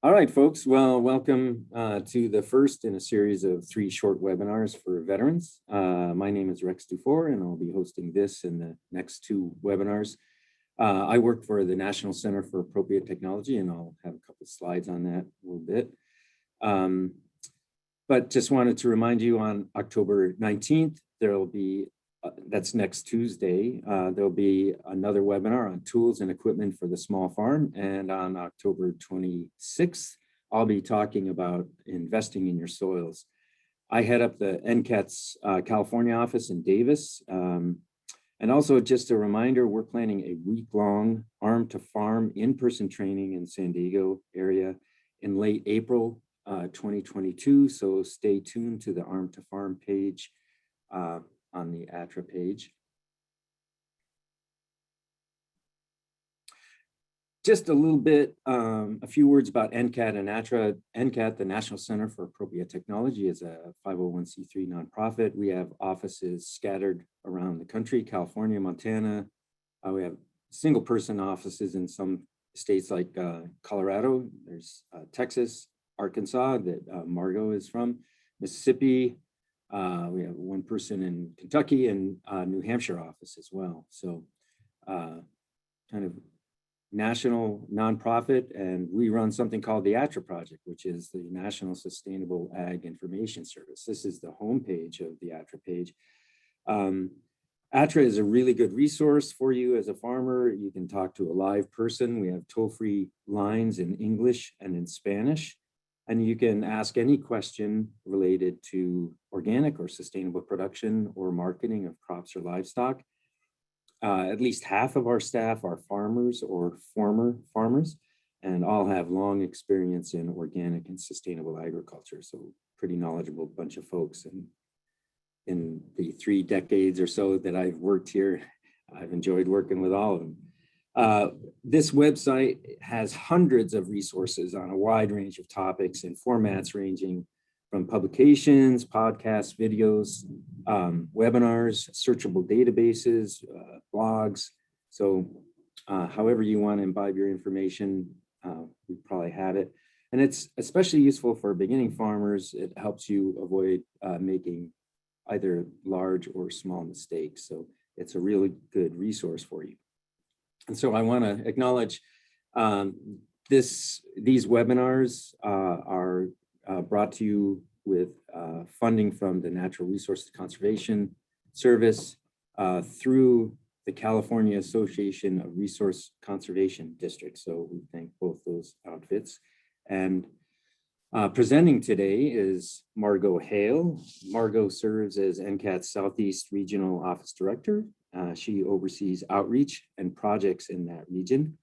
All right, folks. Well, welcome to the first in a series of 3 short webinars for veterans. My name is Rex Dufour, and I'll be hosting this and the next 2 webinars. I work for the National Center for Appropriate Technology, and I'll have a couple of slides on that in a little bit. But just wanted to remind you on October 19th, there'll be, that's next Tuesday, there'll be another webinar on tools and equipment for the small farm. And on October 26th, I'll be talking about investing in your soils. I head up the NCAT's California office in Davis. And also just a reminder, we're planning a week-long Arm to Farm in-person training in San Diego area in late April 2022. So stay tuned to the Arm to Farm page on the ATTRA page. Just a little bit, a few words about NCAT and ATTRA. NCAT, the National Center for Appropriate Technology, is a 501c3 nonprofit. We have offices scattered around the country, California, Montana. We have single person offices in some states like Colorado. There's Texas, Arkansas that Margot is from, Mississippi. We have 1 person in Kentucky and New Hampshire office as well. So kind of national nonprofit, and we run something called the ATTRA Project, which is the National Sustainable Ag Information Service. This is the homepage of the ATTRA page. ATTRA is a really good resource for you as a farmer. You can talk to a live person. We have toll-free lines in English and in Spanish. And you can ask any question related to organic or sustainable production or marketing of crops or livestock. At least half of our staff are farmers or former farmers, and all have long experience in organic and sustainable agriculture. So pretty knowledgeable bunch of folks. And in the 3 decades or so that I've worked here, I've enjoyed working with all of them. This website has hundreds of resources on a wide range of topics and formats ranging from publications, podcasts, videos, webinars, searchable databases, blogs. So however you want to imbibe your information, we probably have it. And it's especially useful for beginning farmers. It helps you avoid making either large or small mistakes. So it's a really good resource for you. And so I want to acknowledge these webinars are brought to you with funding from the Natural Resources Conservation Service through the California Association of Resource Conservation Districts. So we thank both those outfits. And presenting today is Margot Hale. Margot serves as NCAT's Southeast Regional Office Director. She oversees outreach and projects in that region.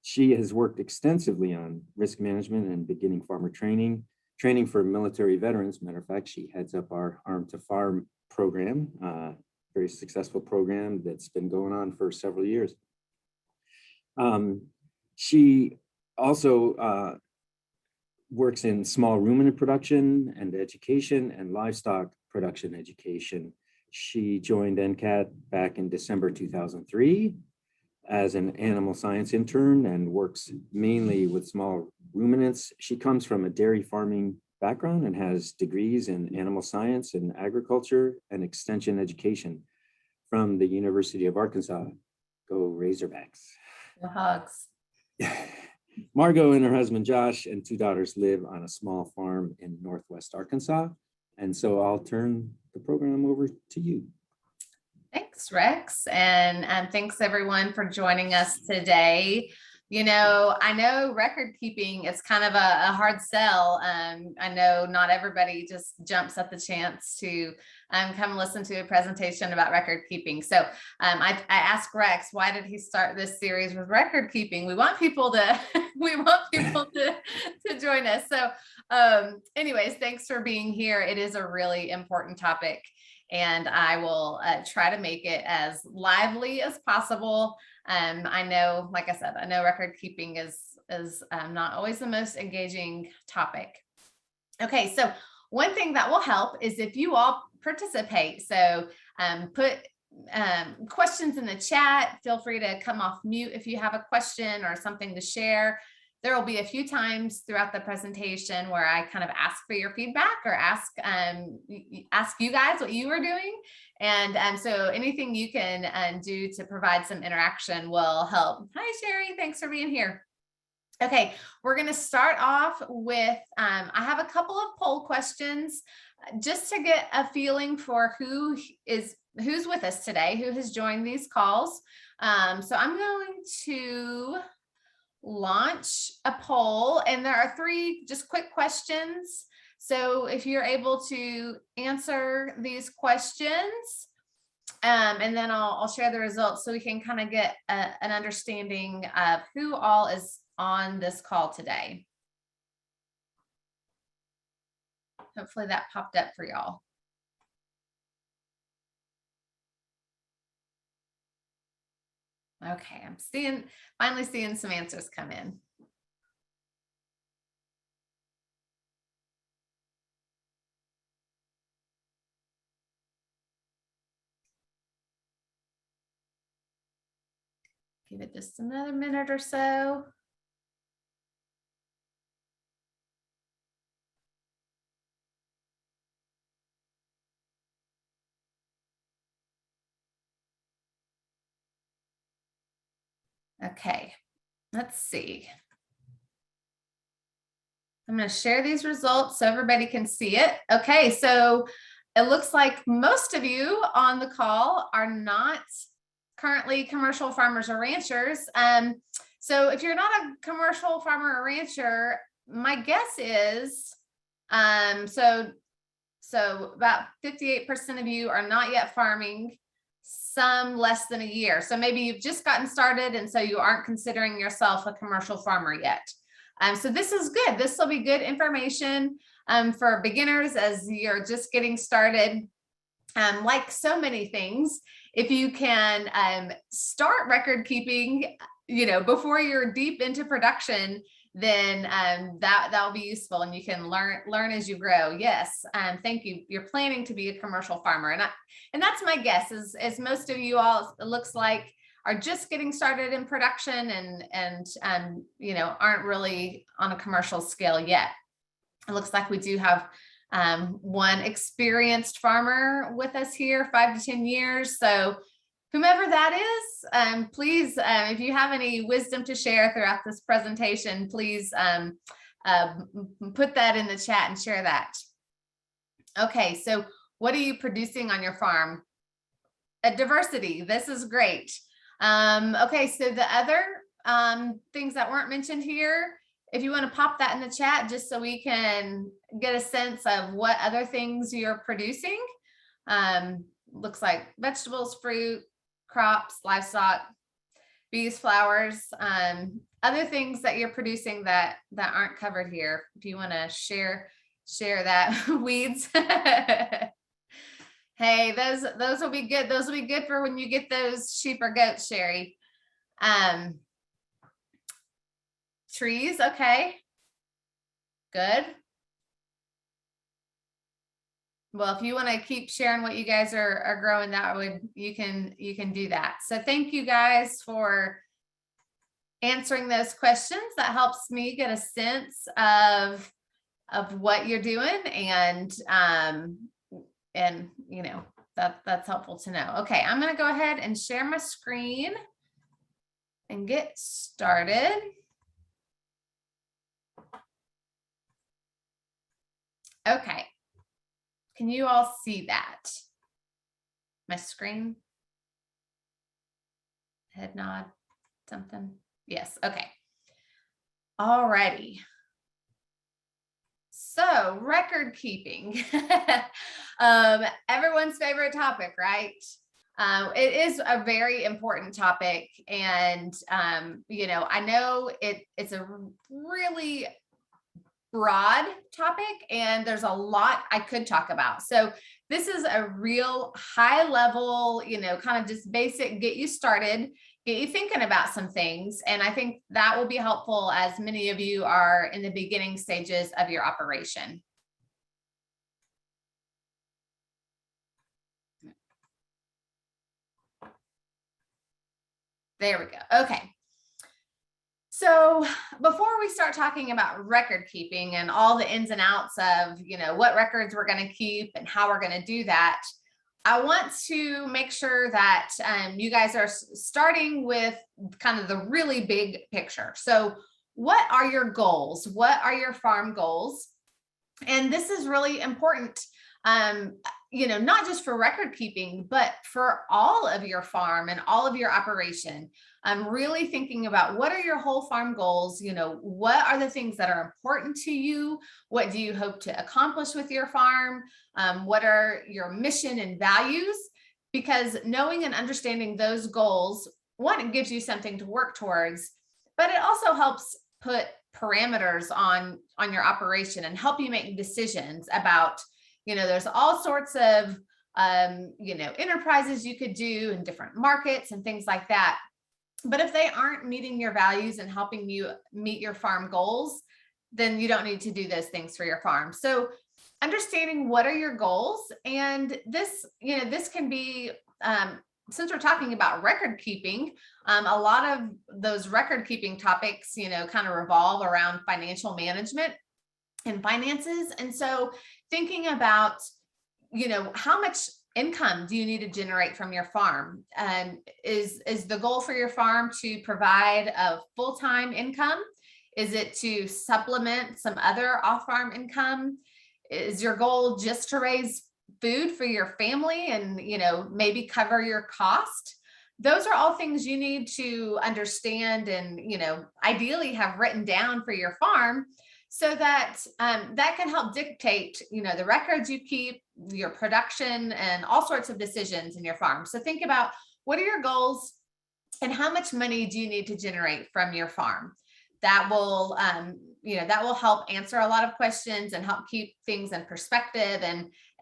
She has worked extensively on risk management and beginning farmer training for military veterans. Matter of fact, she heads up our Arm to Farm program, very successful program that's been going on for several years. She also works in small ruminant production and education and livestock production education. She joined NCAT back in December 2003 as an animal science intern and works mainly with small ruminants. She comes from a dairy farming background and has degrees in animal science and agriculture and extension education from the University of Arkansas. Go Razorbacks. The Hogs. Margot and her husband Josh and 2 daughters live on a small farm in Northwest Arkansas. And so I'll turn the program over to you. Thanks, Rex. And thanks everyone for joining us today. You know, I know record keeping is kind of a hard sell. I know not everybody just jumps at the chance to come listen to a presentation about record keeping. So I asked Rex, why did he start this series with record keeping? We want people to to join us. So anyways, thanks for being here. It is a really important topic, and I will try to make it as lively as possible. I know, like I said, I know record keeping is not always the most engaging topic. Okay, so one thing that will help is if you all participate. So put questions in the chat. Feel free to come off mute if you have a question or something to share. There will be a few times throughout the presentation where I kind of ask for your feedback or ask you guys what you are doing. And so anything you can do to provide some interaction will help. Hi, Sherry. Thanks for being here. Okay, we're going to start off with, I have a couple of poll questions just to get a feeling for who's with us today, who has joined these calls. So I'm going to launch a poll, and there are 3 just quick questions. So if you're able to answer these questions, and then I'll share the results so we can kind of get an understanding of who all is on this call today. Hopefully that popped up for y'all. Okay, I'm finally seeing some answers come in. Give it just another minute or so. Okay, let's see. I'm going to share these results so everybody can see it. Okay, so it looks like most of you on the call are not currently commercial farmers or ranchers. So if you're not a commercial farmer or rancher, my guess is, so about 58% of you are not yet farming, some less than a year. So maybe you've just gotten started and so you aren't considering yourself a commercial farmer yet. So this is good. This will be good information for beginners as you're just getting started. Like so many things, if you can start record keeping, before you're deep into production, then that'll be useful, and you can learn as you grow. Yes, thank you. You're planning to be a commercial farmer, and that's my guess. Is most of you all, it looks like, are just getting started in production and aren't really on a commercial scale yet. It looks like we do have one experienced farmer with us here, 5 to 10 years. So whomever that is, please, if you have any wisdom to share throughout this presentation, please put that in the chat and share that. Okay, so what are you producing on your farm? A diversity. This is great. Okay, so the other things that weren't mentioned here, if you want to pop that in the chat just so we can get a sense of what other things you're producing. Looks like vegetables, fruit, crops, livestock, bees, flowers, other things that you're producing that aren't covered here. If you want to share that. Weeds. Hey, those will be good. Those will be good for when you get those sheep or goats, Sherry. Trees, okay. Good. Well, if you want to keep sharing what you guys are growing, you can do that. So thank you guys for answering those questions. That helps me get a sense of what you're doing, and that's helpful to know. Okay, I'm going to go ahead and share my screen and get started. Okay. Can you all see that? My screen? Head nod, something? Yes, okay. All righty. So record keeping, everyone's favorite topic, right? It is a very important topic, and I know it's a really broad topic, and there's a lot I could talk about. So this is a real high level, kind of just basic, get you started, get you thinking about some things. And I think that will be helpful as many of you are in the beginning stages of your operation. There we go. Okay. So before we start talking about record keeping and all the ins and outs of, what records we're going to keep and how we're going to do that, I want to make sure that you guys are starting with kind of the really big picture. So what are your goals? What are your farm goals? And this is really important, not just for record keeping, but for all of your farm and all of your operation. I'm really thinking about what are your whole farm goals? What are the things that are important to you? What do you hope to accomplish with your farm? What are your mission and values? Because knowing and understanding those goals, one, it gives you something to work towards, but it also helps put parameters on your operation and help you make decisions about, there's all sorts of, enterprises you could do in different markets and things like that. But if they aren't meeting your values and helping you meet your farm goals, then you don't need to do those things for your farm. So understanding what are your goals, and this can be, since we're talking about record keeping, a lot of those record keeping topics, kind of revolve around financial management and finances. And so thinking about, how much income do you need to generate from your farm? Is the goal for your farm to provide a full-time income? Is it to supplement some other off-farm income? Is your goal just to raise food for your family and, maybe cover your cost? Those are all things you need to understand and, ideally have written down for your farm, so that that can help dictate, the records you keep, your production, and all sorts of decisions in your farm. So think about what are your goals and how much money do you need to generate from your farm? That will, that will help answer a lot of questions and help keep things in perspective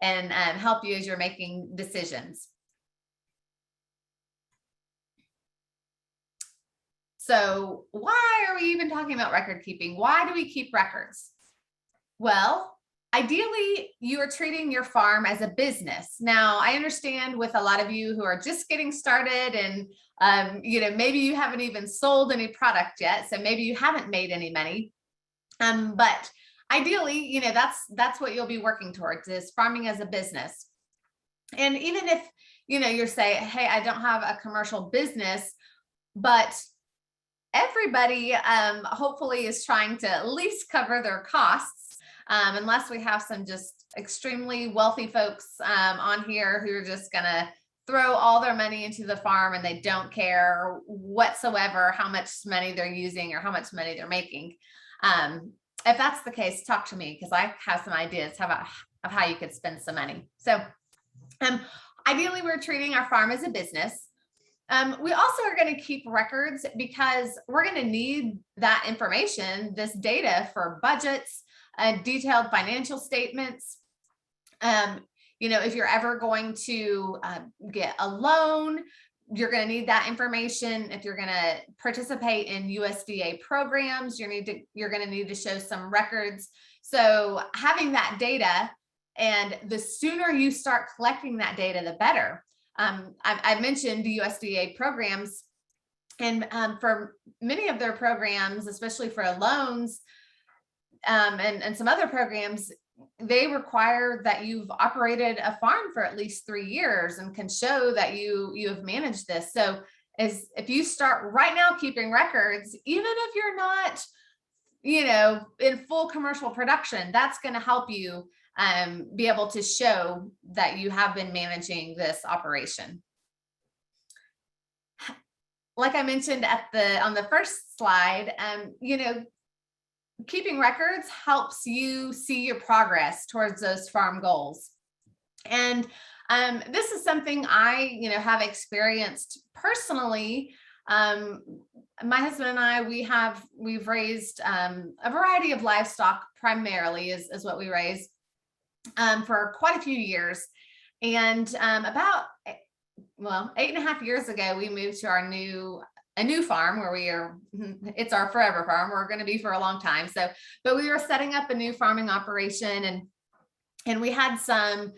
and help you as you're making decisions. So why are we even talking about record keeping? Why do we keep records? Well, ideally, you are treating your farm as a business. Now, I understand with a lot of you who are just getting started and, maybe you haven't even sold any product yet. So maybe you haven't made any money. But ideally, that's what you'll be working towards, is farming as a business. And even if, you're saying, hey, I don't have a commercial business, but everybody hopefully is trying to at least cover their costs, unless we have some just extremely wealthy folks on here who are just gonna throw all their money into the farm and they don't care whatsoever how much money they're using or how much money they're making. If that's the case, talk to me, because I have some ideas of how you could spend some money. So ideally, we're treating our farm as a business. We also are going to keep records because we're going to need that information, this data, for budgets, detailed financial statements. If you're ever going to get a loan, you're going to need that information. If you're going to participate in USDA programs, you're going to need to show some records. So having that data, and the sooner you start collecting that data, the better. I mentioned the USDA programs, and for many of their programs, especially for loans and some other programs, they require that you've operated a farm for at least 3 years and can show that you have managed this. So if you start right now keeping records, even if you're not, in full commercial production, that's going to help you be able to show that you have been managing this operation. Like I mentioned on the first slide, keeping records helps you see your progress towards those farm goals. And this is something I, have experienced personally. My husband and I, we've raised a variety of livestock, primarily is what we raise, for quite a few years. And about 8.5 years ago, we moved to a new farm where it's our forever farm. We're going to be for a long time. But we were setting up a new farming operation, and we had some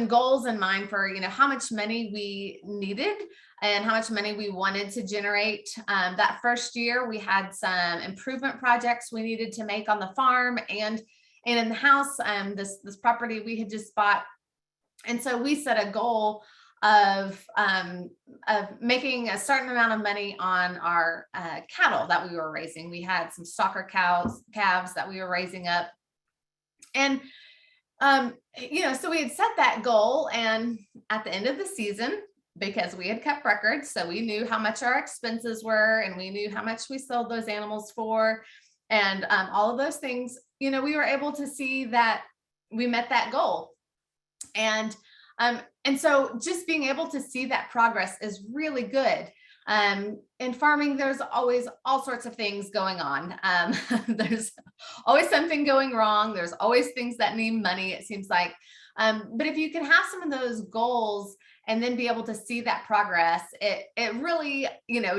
goals in mind for, how much money we needed and how much money we wanted to generate. That first year, we had some improvement projects we needed to make on the farm and in the house. This property we had just bought, and so we set a goal of making a certain amount of money on our cattle that we were raising. We had some stocker calves that we were raising up, and so we had set that goal, and at the end of the season, because we had kept records, so we knew how much our expenses were, and we knew how much we sold those animals for, and all of those things, we were able to see that we met that goal. And so just being able to see that progress is really good. In farming, there's always all sorts of things going on. There's always something going wrong. There's always things that need money, it seems like. But if you can have some of those goals and then be able to see that progress, it really,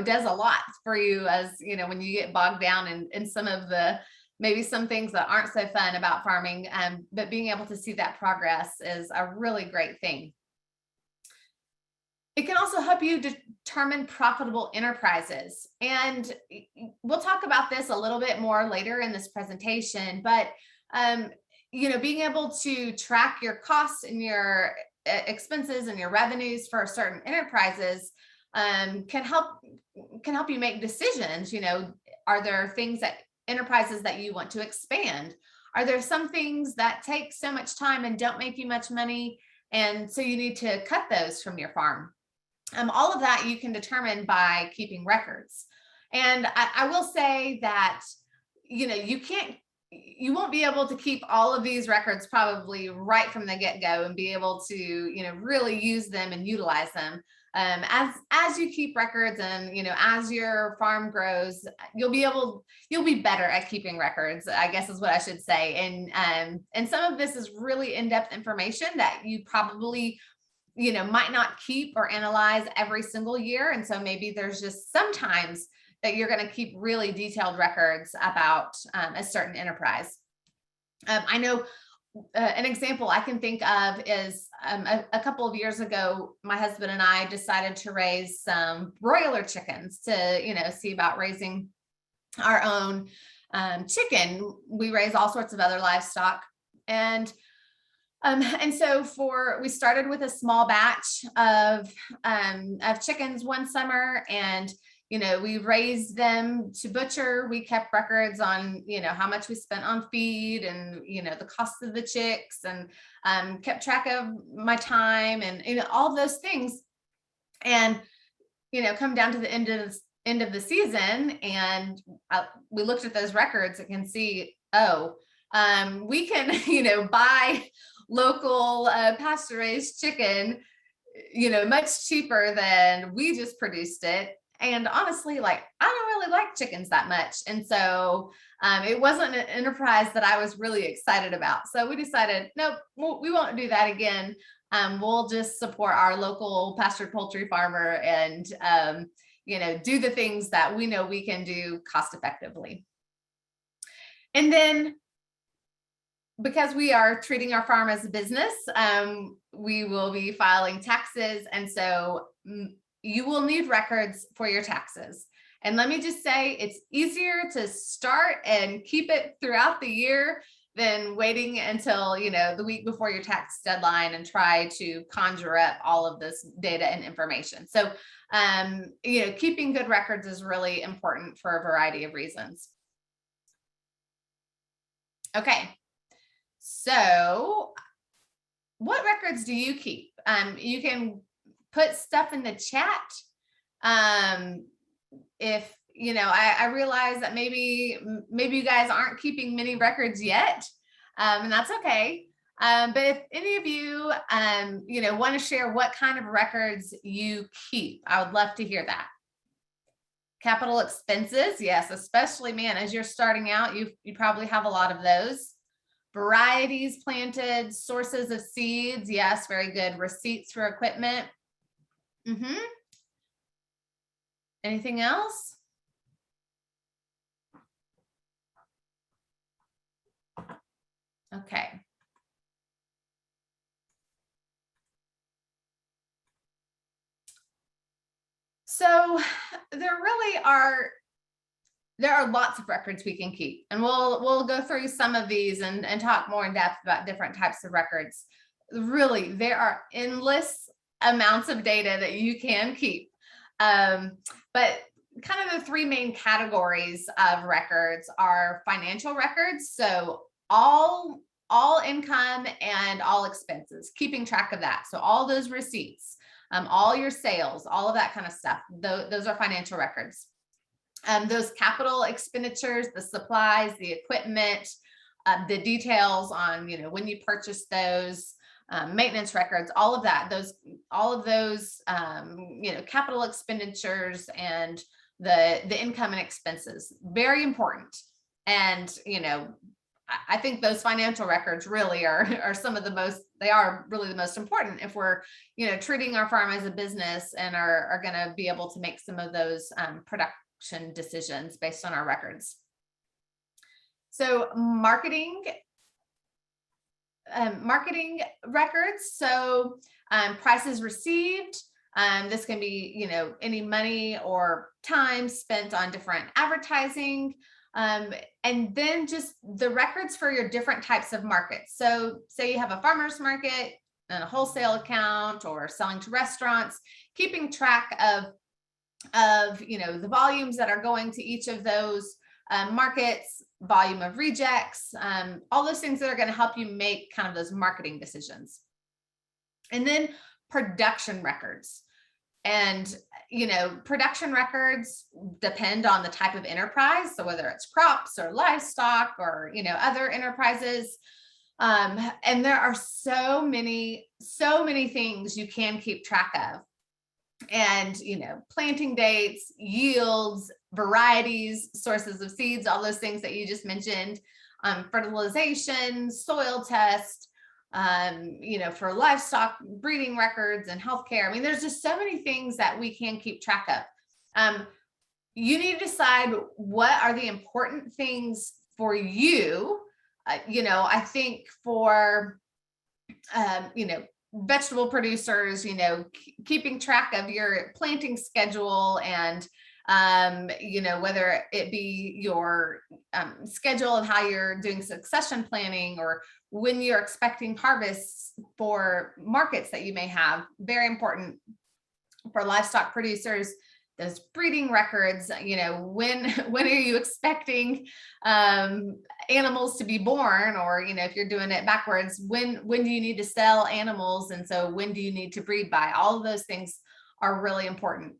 does a lot for you, as, when you get bogged down in some of the, maybe some things that aren't so fun about farming, but being able to see that progress is a really great thing. It can also help you determine profitable enterprises. And we'll talk about this a little bit more later in this presentation, but being able to track your costs and your expenses and your revenues for certain enterprises can help you make decisions. Are there enterprises that you want to expand? Are there some things that take so much time and don't make you much money, and so you need to cut those from your farm? All of that you can determine by keeping records. And I will say that, you won't be able to keep all of these records probably right from the get-go and be able to, really use them and utilize them. As you keep records and, as your farm grows, you'll be better at keeping records, I guess is what I should say. And some of this is really in-depth information that you probably might not keep or analyze every single year. And so maybe there's just sometimes that you're going to keep really detailed records about a certain enterprise. I know an example I can think of is a couple of years ago, my husband and I decided to raise some broiler chickens to, see about raising our own chicken. We raise all sorts of other livestock. And so we started with a small batch of chickens one summer, and, we raised them to butcher. We kept records on, how much we spent on feed and, the cost of the chicks, and kept track of my time and, all those things. And, come down to the end of the season, and we looked at those records and can see, we can, buy local pasture-raised chicken, much cheaper than we just produced it. And honestly, I don't really like chickens that much. And so it wasn't an enterprise that I was really excited about. So we decided, nope, we won't do that again. We'll just support our local pastured poultry farmer and, do the things that we know we can do cost effectively. And then, because we are treating our farm as a business, we will be filing taxes. And so you will need records for your taxes. And let me just say, it's easier to start and keep it throughout the year than waiting until, the week before your tax deadline and try to conjure up all of this data and information. So, keeping good records is really important for a variety of reasons. Okay. So what records do you keep? You can put stuff in the chat. If, I realize that maybe you guys aren't keeping many records yet, and that's okay. But if any of you, want to share what kind of records you keep, I would love to hear that. Capital expenses, yes, especially, man, as you're starting out, you probably have a lot of those. Varieties planted, sources of seeds, yes, very good. Receipts for equipment. Anything else? Okay. So there are lots of records we can keep, and we'll go through some of these and talk more in depth about different types of records. Really, there are endless amounts of data that you can keep. But kind of the three main categories of records are financial records. So all income and all expenses, keeping track of that. So all those receipts, all your sales, all of that kind of stuff. Those are financial records. Those capital expenditures, the supplies, the equipment, the details on, when you purchase those, maintenance records, all of that, all of those, capital expenditures and the income and expenses, very important. And, I think those financial records really are some of the most, they are really the most important if we're, treating our farm as a business and are going to be able to make some of those production decisions based on our records. So marketing records. So prices received. This can be, any money or time spent on different advertising. And then just the records for your different types of markets. So say you have a farmer's market and a wholesale account or selling to restaurants, keeping track of the volumes that are going to each of those markets, volume of rejects, all those things that are going to help you make kind of those marketing decisions. And then production records. And, production records depend on the type of enterprise. So whether it's crops or livestock or, other enterprises. And there are so many things you can keep track of. And, planting dates, yields, varieties, sources of seeds, all those things that you just mentioned, fertilization, soil test, for livestock breeding records and healthcare. I mean, there's just so many things that we can keep track of. You need to decide what are the important things for you. I think for, vegetable producers, keeping track of your planting schedule and, whether it be your schedule of how you're doing succession planning or when you're expecting harvests for markets that you may have, very important. For livestock producers, those breeding records, when are you expecting animals to be born, or if you're doing it backwards, when do you need to sell animals, and so when do you need to breed by? All of those things are really important.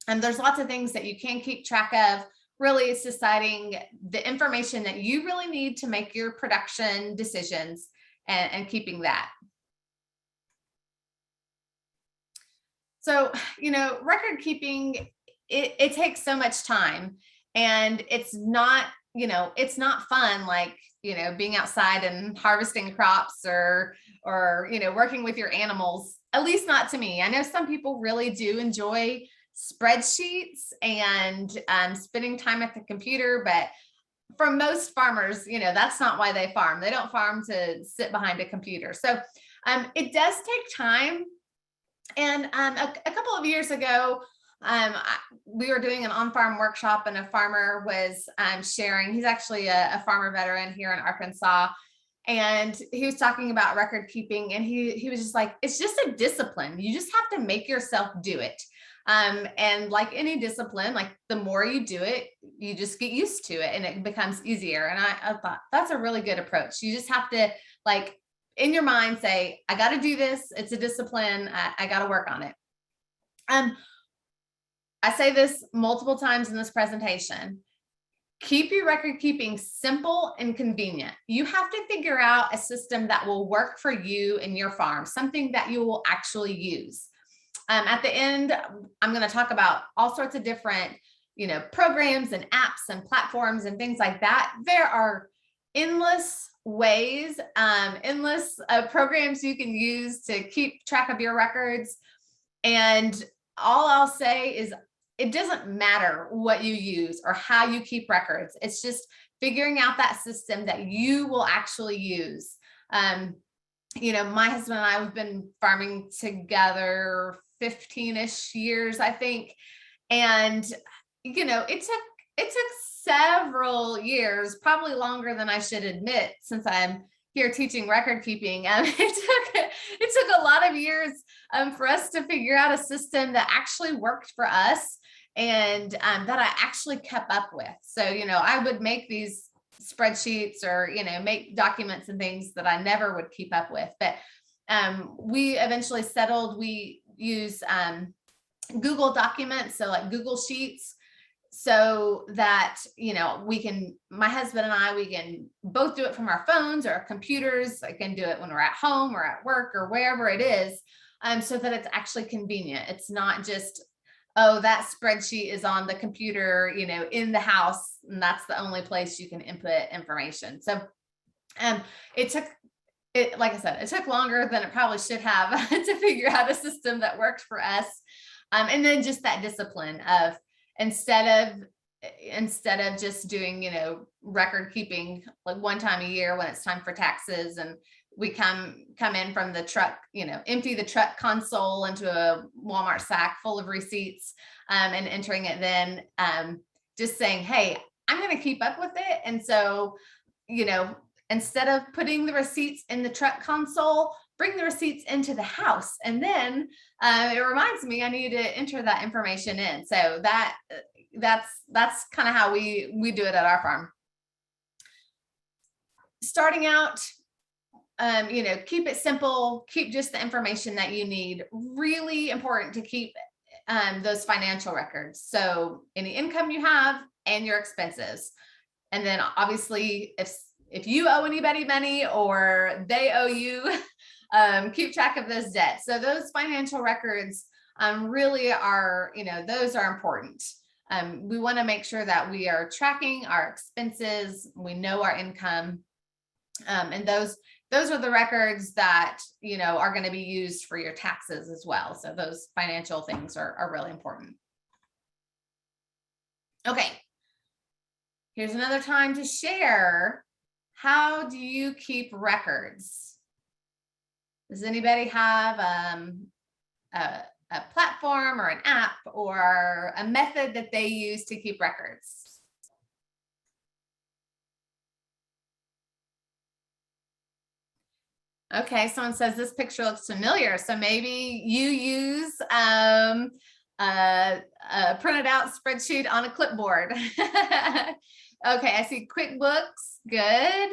And there's lots of things that you can keep track of. Really, it's deciding the information that you really need to make your production decisions and keeping that. So, record keeping, it takes so much time, and it's not fun like, being outside and harvesting crops or working with your animals, at least not to me. I know some people really do enjoy spreadsheets and spending time at the computer, but for most farmers, that's not why they farm. They don't farm to sit behind a computer. So it does take time. And a couple of years ago, we were doing an on-farm workshop, and a farmer was sharing. He's actually a farmer veteran here in Arkansas, and he was talking about record keeping, and he was just like, it's just a discipline. You just have to make yourself do it. And like any discipline, like the more you do it, you just get used to it and it becomes easier. And I thought that's a really good approach. You just have to, like, in your mind, say, I got to do this. It's a discipline. I got to work on it. I say this multiple times in this presentation. Keep your record keeping simple and convenient. You have to figure out a system that will work for you and your farm, something that you will actually use. At the end, I'm going to talk about all sorts of different, programs and apps and platforms and things like that. There are endless ways, endless programs you can use to keep track of your records. And all I'll say is it doesn't matter what you use or how you keep records. It's just figuring out that system that you will actually use. My husband and I have been farming together 15-ish years, I think. And, it took several years, probably longer than I should admit, since I'm here teaching record keeping. It took a lot of years for us to figure out a system that actually worked for us and that I actually kept up with. So, I would make these spreadsheets or, make documents and things that I never would keep up with. But we eventually settled, we use Google documents, so like Google Sheets, so that, my husband and I, we can both do it from our phones or our computers. I can do it when we're at home or at work or wherever it is, so that it's actually convenient. It's not just, oh, that spreadsheet is on the computer, in the house, and that's the only place you can input information. So like I said, it took longer than it probably should have to figure out a system that worked for us. And then just that discipline of instead of just doing, record keeping like one time a year when it's time for taxes, and we come in from the truck, empty the truck console into a Walmart sack full of receipts, and entering it then, just saying, hey, I'm going to keep up with it. And so, instead of putting the receipts in the truck console, bring the receipts into the house. And then it reminds me I need to enter that information in. So that's kind of how we do it at our farm. Starting out, keep it simple, keep just the information that you need. Really important to keep those financial records. So any income you have and your expenses. And then obviously if you owe anybody money or they owe you, keep track of those debts. So those financial records really are, those are important. We want to make sure that we are tracking our expenses, we know our income, and those are the records that, are going to be used for your taxes as well. So those financial things are really important. Okay. Here's another time to share. How do you keep records? Does anybody have a platform or an app or a method that they use to keep records? Okay, someone says this picture looks familiar. So maybe you use a printed out spreadsheet on a clipboard. Okay, I see Quickbooks. Good.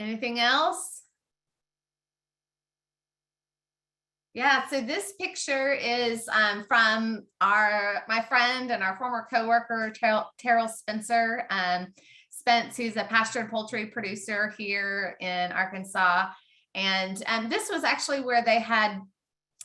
Anything else? Yeah, so this picture is from my friend and our former coworker, Terrell Spencer. Spence, he's a pastured poultry producer here in Arkansas. And this was actually where they had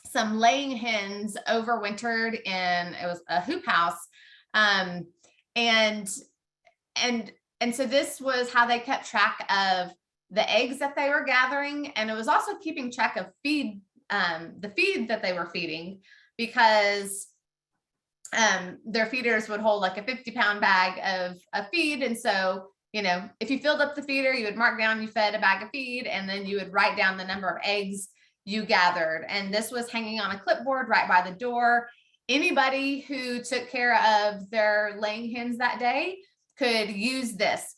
some laying hens overwintered in, it was a hoop house. And so this was how they kept track of the eggs that they were gathering. And it was also keeping track of the feed that they were feeding, because their feeders would hold like a 50-pound bag of feed. And so, if you filled up the feeder, you would mark down you fed a bag of feed, and then you would write down the number of eggs you gathered. And this was hanging on a clipboard right by the door. Anybody who took care of their laying hens that day could use this.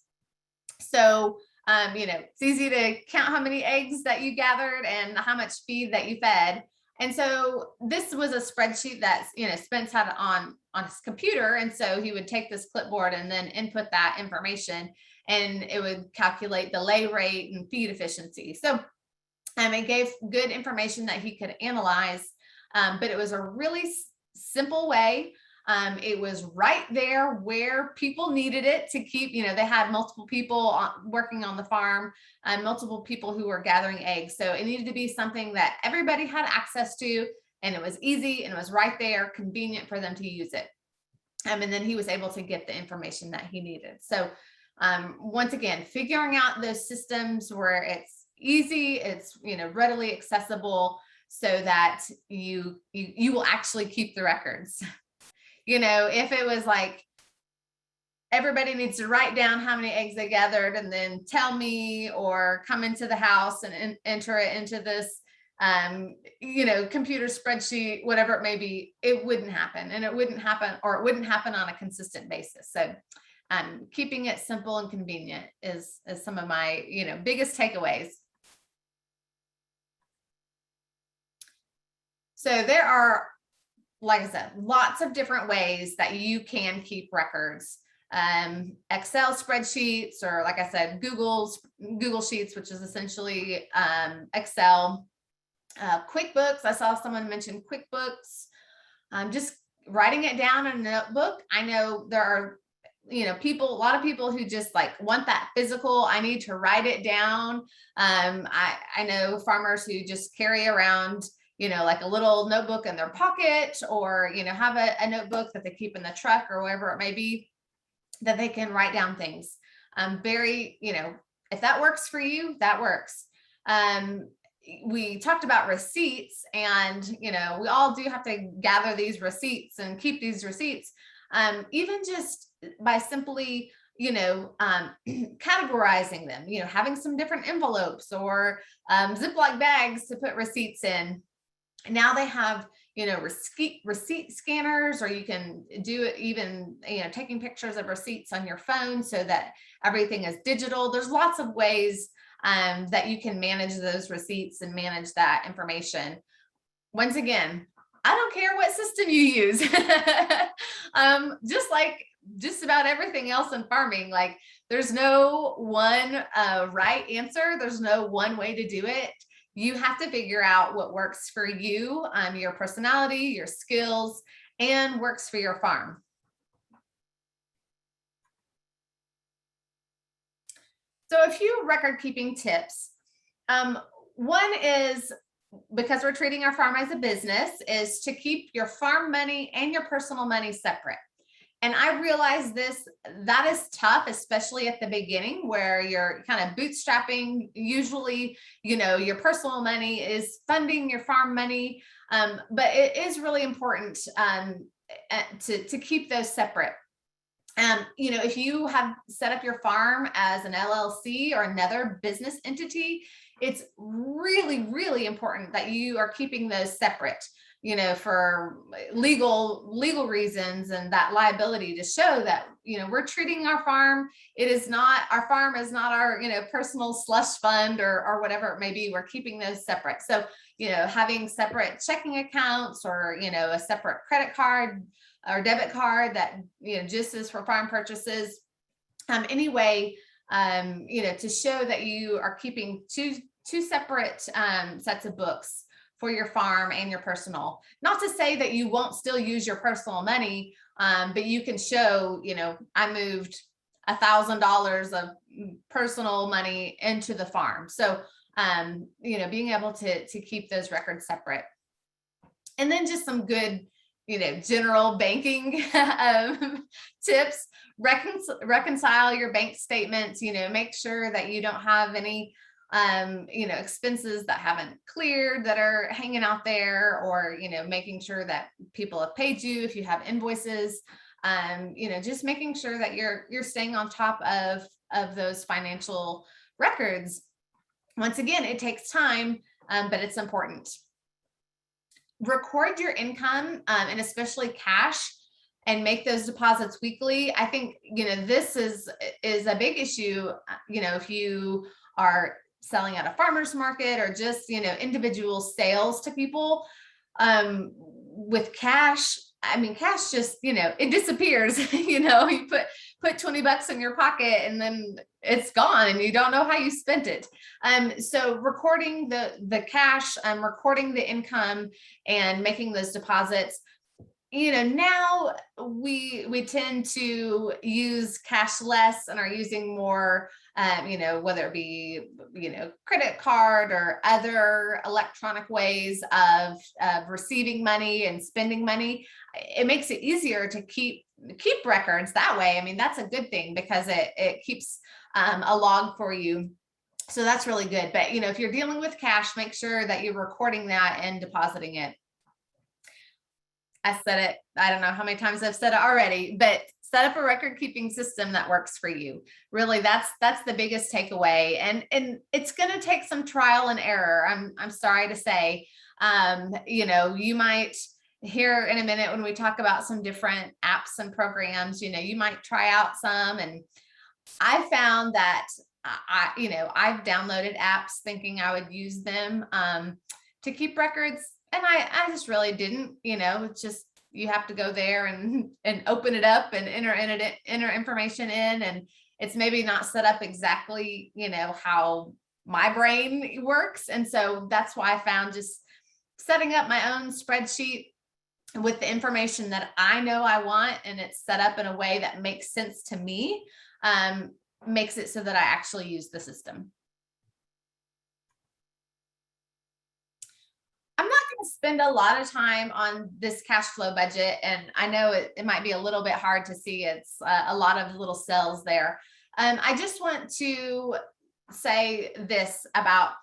So, it's easy to count how many eggs that you gathered and how much feed that you fed. And so this was a spreadsheet that, Spence had on his computer. And so he would take this clipboard and then input that information, and it would calculate the lay rate and feed efficiency. So it gave good information that he could analyze, but it was a really simple way. It was right there where people needed it to keep, they had multiple people working on the farm and multiple people who were gathering eggs. So it needed to be something that everybody had access to, and it was easy and it was right there, convenient for them to use it. And then he was able to get the information that he needed. So once again, figuring out those systems where it's easy, it's, readily accessible, so that you will actually keep the records. If it was like everybody needs to write down how many eggs they gathered and then tell me, or come into the house and enter it into this computer spreadsheet, whatever it may be, it wouldn't happen, and it wouldn't happen on a consistent basis. So keeping it simple and convenient is some of my, biggest takeaways. So there are, like I said, lots of different ways that you can keep records. Excel spreadsheets, or like I said, Google Sheets, which is essentially Excel. QuickBooks, I saw someone mention QuickBooks. Just writing it down in a notebook. I know there are, a lot of people who just like want that physical, I need to write it down. I know farmers who just carry around, like a little notebook in their pocket, or, have a notebook that they keep in the truck or wherever it may be, that they can write down things. If that works for you, that works. We talked about receipts, and, we all do have to gather these receipts and keep these receipts. Even just by simply, categorizing them, having some different envelopes or Ziploc bags to put receipts in. Now they have, receipt scanners, or you can do it even, taking pictures of receipts on your phone so that everything is digital. There's lots of ways that you can manage those receipts and manage that information. Once again, I don't care what system you use. Just like just about everything else in farming, like there's no one right answer. There's no one way to do it. You have to figure out what works for you, your personality, your skills, and works for your farm. So a few record keeping tips. One is, because we're treating our farm as a business, is to keep your farm money and your personal money separate. And I realize that is tough, especially at the beginning where you're kind of bootstrapping. Usually, your personal money is funding your farm money, but it is really important to keep those separate. If you have set up your farm as an LLC or another business entity, it's really, really important that you are keeping those separate, for legal reasons, and that liability to show that, we're treating our farm. Our farm is not our, personal slush fund or whatever it may be. We're keeping those separate. So, having separate checking accounts, or, a separate credit card or debit card that, just is for farm purchases. Anyway, to show that you are keeping two separate sets of books for your farm and your personal. Not to say that you won't still use your personal money, but you can show, I moved $1,000 of personal money into the farm. So, being able to keep those records separate. And then just some good, general banking tips. Reconcile your bank statements, make sure that you don't have any expenses that haven't cleared that are hanging out there, or, making sure that people have paid you if you have invoices, just making sure that you're staying on top of those financial records. Once again, it takes time, but it's important. Record your income, and especially cash, and make those deposits weekly. I think, this is a big issue, if you are selling at a farmer's market, or just, individual sales to people, with cash. I mean, cash just, it disappears. You put 20 bucks in your pocket, and then it's gone, and you don't know how you spent it. So recording the cash, recording the income, and making those deposits. Now we tend to use cash less and are using more, whether it be, credit card or other electronic ways of receiving money and spending money. It makes it easier to keep records that way. I mean, that's a good thing, because it keeps a log for you. So that's really good. But, if you're dealing with cash, make sure that you're recording that and depositing it. I said it, I don't know how many times I've said it already, but set up a record keeping system that works for you. Really, that's the biggest takeaway. And it's going to take some trial and error. I'm sorry to say, you know, you might hear in a minute when we talk about some different apps and programs, you know, you might try out some. And I found that you know, I've downloaded apps thinking I would use them to keep records. And I just really didn't, you know, it's just, you have to go there and open it up and enter information in, and it's maybe not set up exactly, you know, how my brain works. And so that's why I found just setting up my own spreadsheet with the information that I know I want, and it's set up in a way that makes sense to me, makes it so that I actually use the system. I'm not going to spend a lot of time on this cash flow budget, and I know it might be a little bit hard to see. It's a lot of little cells there. I just want to say this about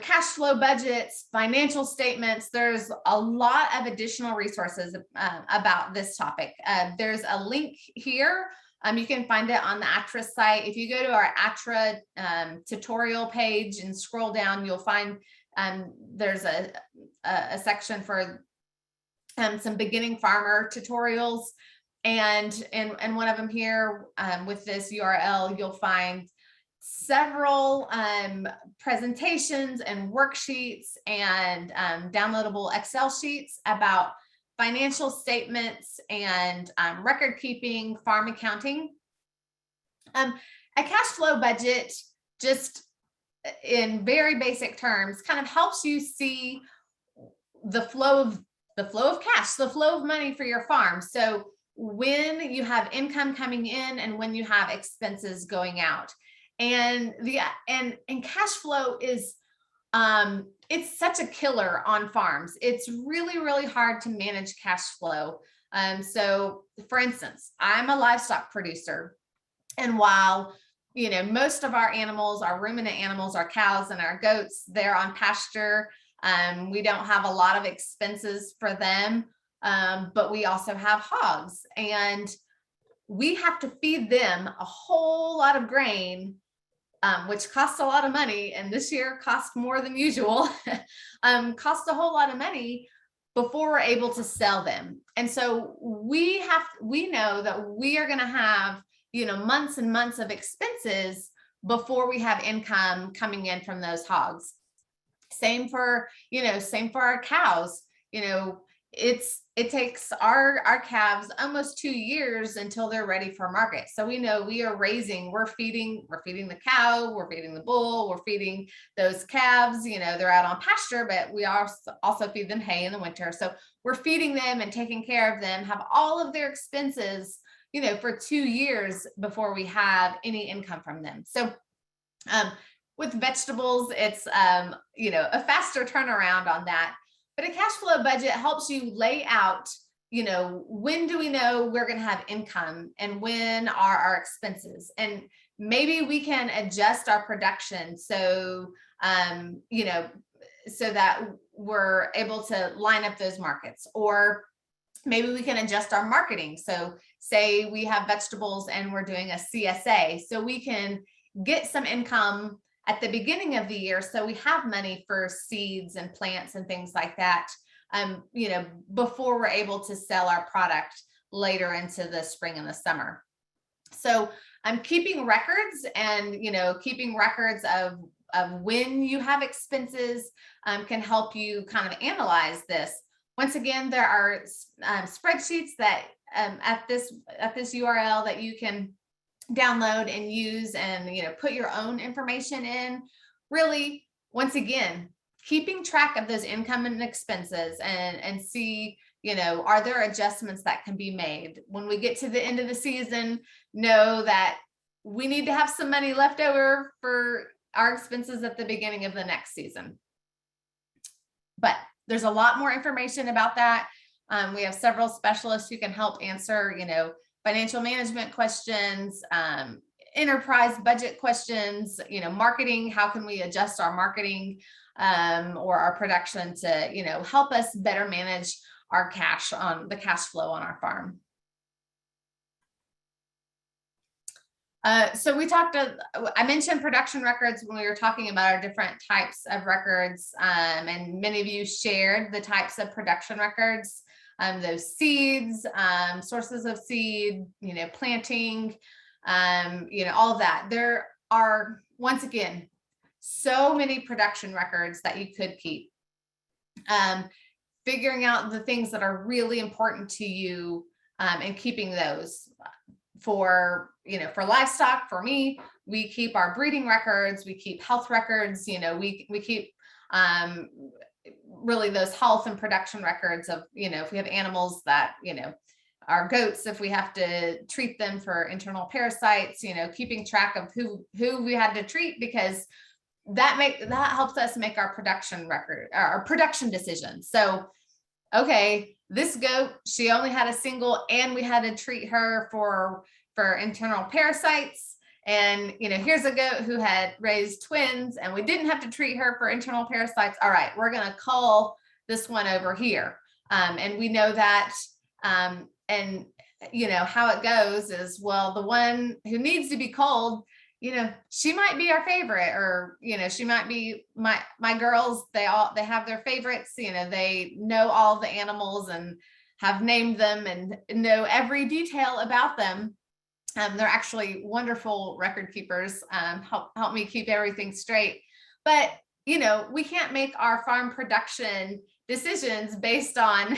cash flow budgets, financial statements. There's a lot of additional resources about this topic. There's a link here. You can find it on the ATTRA site. If you go to our ATTRA tutorial page and scroll down, you'll find there's a section for some beginning farmer tutorials. And one of them here with this URL, you'll find several presentations and worksheets and downloadable Excel sheets about financial statements and record keeping, farm accounting. A cash flow budget, just in very basic terms, kind of helps you see the flow of cash, the flow of money for your farm. So when you have income coming in and when you have expenses going out. And cash flow is it's such a killer on farms. It's really, really hard to manage cash flow. So for instance, I'm a livestock producer, and while, you know, most of our animals, our ruminant animals, our cows and our goats, they're on pasture, we don't have a lot of expenses for them, but we also have hogs, and we have to feed them a whole lot of grain, which costs a lot of money, and this year cost more than usual, cost a whole lot of money before we're able to sell them. And so we know that we are going to have, you know, months and months of expenses before we have income coming in from those hogs. Same for our cows. You know, it takes our calves almost 2 years until they're ready for market. So we know we're feeding the cow, we're feeding the bull, we're feeding those calves, you know, they're out on pasture, but we also feed them hay in the winter. So we're feeding them and taking care of them, have all of their expenses, you know, for 2 years before we have any income from them. So with vegetables, it's, you know, a faster turnaround on that. But a cash flow budget helps you lay out, you know, when do we know we're going to have income and when are our expenses? And maybe we can adjust our production so, you know, so that we're able to line up those markets. Or maybe we can adjust our marketing. So say we have vegetables and we're doing a CSA, so we can get some income at the beginning of the year, so we have money for seeds and plants and things like that, you know, before we're able to sell our product later into the spring and the summer. So I'm keeping records, and, you know, keeping records of when you have expenses can help you kind of analyze this. Once again, there are spreadsheets that at this URL that you can download and use, and, you know, put your own information in. Really, once again, keeping track of those income and expenses, and see, you know, are there adjustments that can be made when we get to the end of the season? Know that we need to have some money left over for our expenses at the beginning of the next season. But there's a lot more information about that. We have several specialists who can help answer, you know, financial management questions, enterprise budget questions, you know, marketing, how can we adjust our marketing or our production to, you know, help us better manage our cash flow on our farm. So I mentioned production records when we were talking about our different types of records, and many of you shared the types of production records, those seeds, sources of seed, planting, all of that. There are, once again, so many production records that you could keep. Figuring out the things that are really important to you, and keeping those. For livestock, for me, we keep our breeding records, we keep health records, we keep really those health and production records of, if we have animals that, our goats, if we have to treat them for internal parasites, keeping track of who we had to treat, because that helps us make our production record, our production decisions. So, okay, this goat, she only had a single, and we had to treat her for internal parasites. And, here's a goat who had raised twins, and we didn't have to treat her for internal parasites. All right, we're going to cull this one over here. And we know that, and how it goes is, well, the one who needs to be culled, she might be our favorite, or, she might be my girls. They have their favorites, they know all the animals and have named them and know every detail about them. They're actually wonderful record keepers, help me keep everything straight. But, we can't make our farm production decisions based on,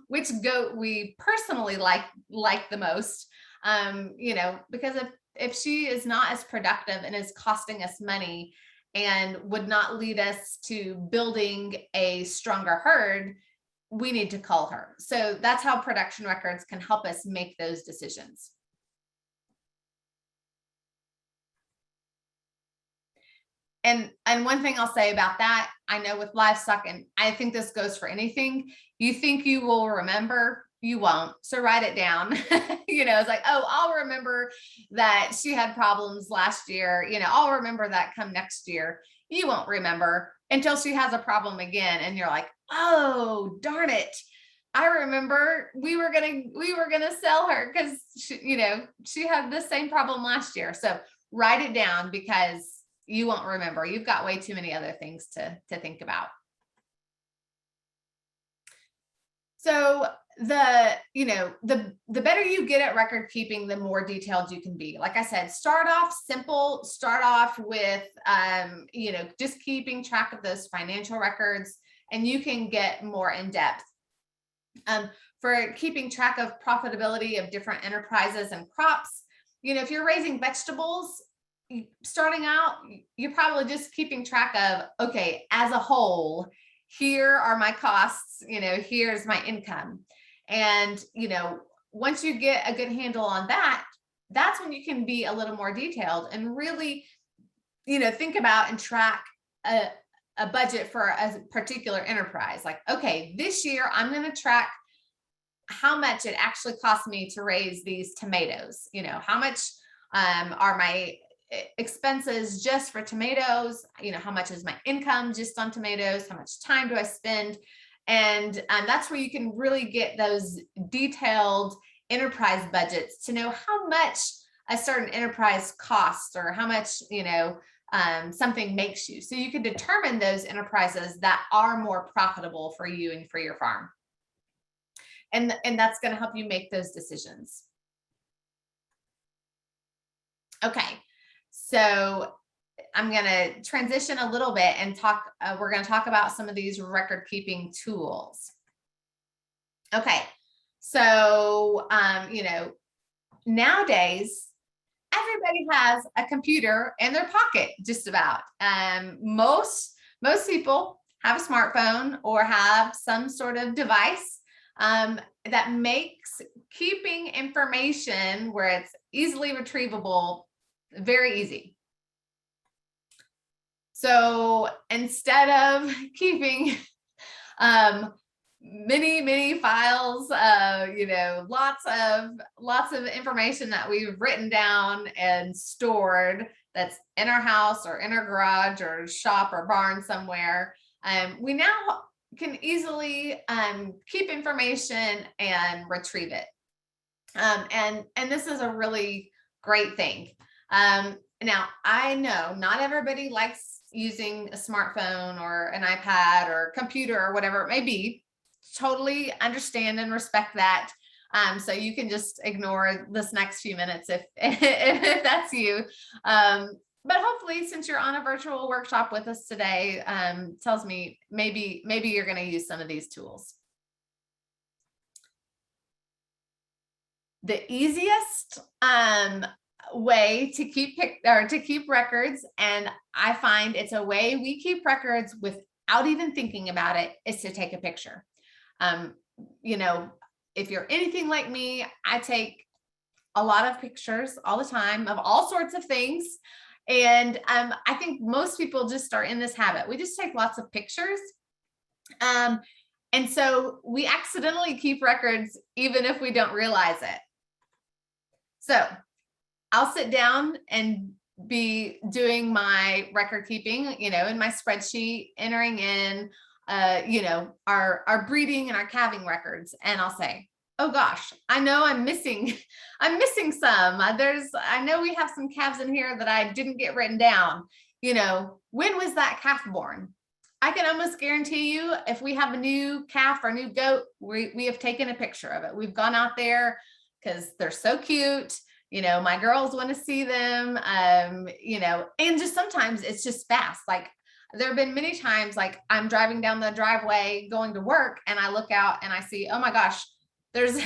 which goat we personally like the most, because if she is not as productive and is costing us money and would not lead us to building a stronger herd, we need to cull her. So that's how production records can help us make those decisions. And one thing I'll say about that, I know with livestock, and I think this goes for anything, you think you will remember, you won't. So write it down. It's like, oh, I'll remember that she had problems last year. I'll remember that come next year. You won't remember until she has a problem again. And you're like, oh, darn it. I remember we were gonna sell her because she had the same problem last year. So write it down, because you won't remember. You've got way too many other things to think about. So the better you get at record keeping, the more detailed you can be. Like I said, start off simple, start off with, just keeping track of those financial records, and you can get more in depth. For keeping track of profitability of different enterprises and crops, if you're raising vegetables, starting out, you're probably just keeping track of, okay, as a whole, here are my costs, here's my income. And, once you get a good handle on that, that's when you can be a little more detailed and really, think about and track a budget for a particular enterprise. Like, okay, this year I'm going to track how much it actually cost me to raise these tomatoes. How much are my expenses just for tomatoes? How much is my income just on tomatoes? How much time do I spend? And that's where you can really get those detailed enterprise budgets to know how much a certain enterprise costs, or how much something makes you, so you can determine those enterprises that are more profitable for you and for your farm. And that's going to help you make those decisions. Okay, so I'm going to transition a little bit and talk, we're going to talk about some of these record keeping tools. Okay, so, nowadays, everybody has a computer in their pocket, just about. Most people have a smartphone or have some sort of device that makes keeping information where it's easily retrievable very easy. So instead of keeping many files, lots of information that we've written down and stored that's in our house or in our garage or shop or barn somewhere, we now can easily keep information and retrieve it. And this is a really great thing. Now I know not everybody likes using a smartphone or an iPad or computer or whatever it may be. Totally understand and respect that. So you can just ignore this next few minutes if that's you. But hopefully, since you're on a virtual workshop with us today, tells me maybe you're going to use some of these tools. The easiest way to keep records, and I find it's a way we keep records without even thinking about it, is to take a picture. You know, if you're anything like me, I take a lot of pictures all the time of all sorts of things. And I think most people just are in this habit. We just take lots of pictures. And so we accidentally keep records even if we don't realize it. So I'll sit down and be doing my record keeping, you know, in my spreadsheet, entering in, you know, our breeding and our calving records. And I'll say, oh gosh, I know I'm missing some. I know we have some calves in here that I didn't get written down. You know, when was that calf born? I can almost guarantee you, if we have a new calf or new goat, we have taken a picture of it. We've gone out there because they're so cute. You know, my girls want to see them, you know, and just sometimes it's just fast. Like there have been many times, like I'm driving down the driveway going to work and I look out and I see, oh my gosh, there's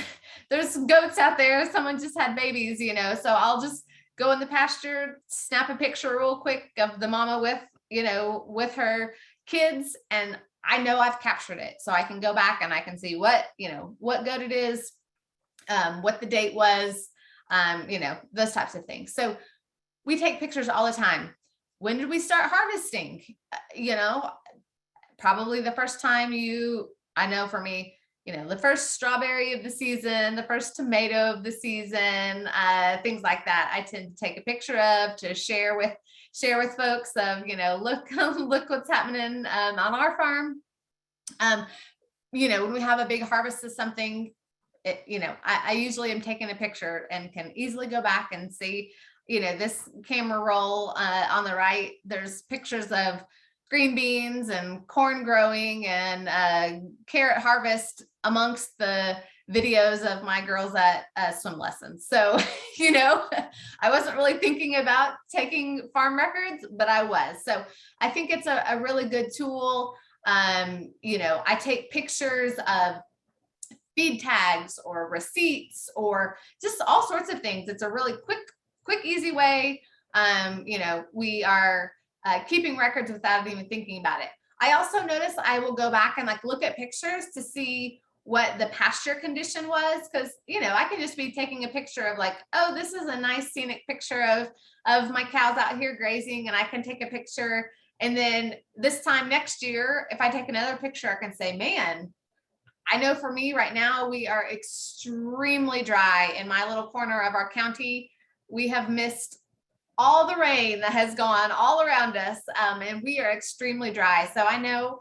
goats out there. Someone just had babies, you know, so I'll just go in the pasture, snap a picture real quick of the mama with, you know, with her kids. And I know I've captured it. So I can go back and I can see what, you know, what goat it is, what the date was, you know, those types of things. So we take pictures all the time. When did we start harvesting? You know, probably the first time I know for me, you know, the first strawberry of the season, the first tomato of the season, things like that. I tend to take a picture of to share with folks of, you know, look what's happening on our farm. You know, when we have a big harvest of something, you know, I usually am taking a picture and can easily go back and see, you know, this camera roll on the right, there's pictures of green beans and corn growing and carrot harvest amongst the videos of my girls at swim lessons. So, you know, I wasn't really thinking about taking farm records, but I was. So I think it's a really good tool. You know, I take pictures of feed tags or receipts or just all sorts of things. It's a really quick, easy way. You know, we are keeping records without even thinking about it. I also notice I will go back and like look at pictures to see what the pasture condition was, because, you know, I can just be taking a picture of like, oh, this is a nice scenic picture of my cows out here grazing, and I can take a picture. And then this time next year, if I take another picture, I can say, man, I know for me right now, we are extremely dry in my little corner of our county. We have missed all the rain that has gone all around us, and we are extremely dry. So I know,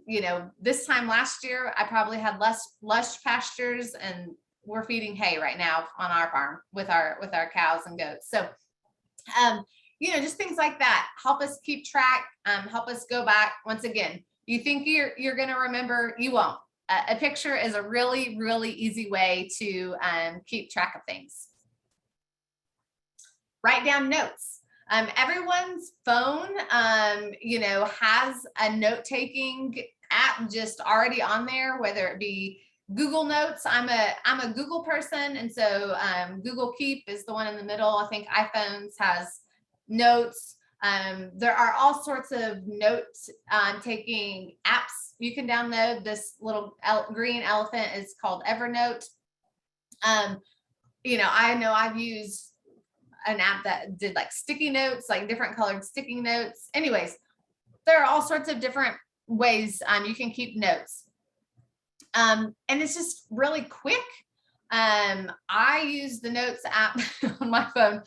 you know, this time last year, I probably had less lush pastures, and we're feeding hay right now on our farm with our cows and goats. So, you know, just things like that help us keep track, help us go back. Once again, you think you're going to remember, you won't. A picture is a really, really easy way to keep track of things. Write down notes. Everyone's phone, you know, has a note-taking app just already on there, whether it be Google Notes. I'm a Google person, and so Google Keep is the one in the middle. I think iPhones has Notes. There are all sorts of note-taking apps you can download. This little green elephant is called Evernote. You know I've used an app that did like sticky notes, like different colored sticky notes. Anyways, there are all sorts of different ways you can keep notes. And it's just really quick. I use the Notes app on my phone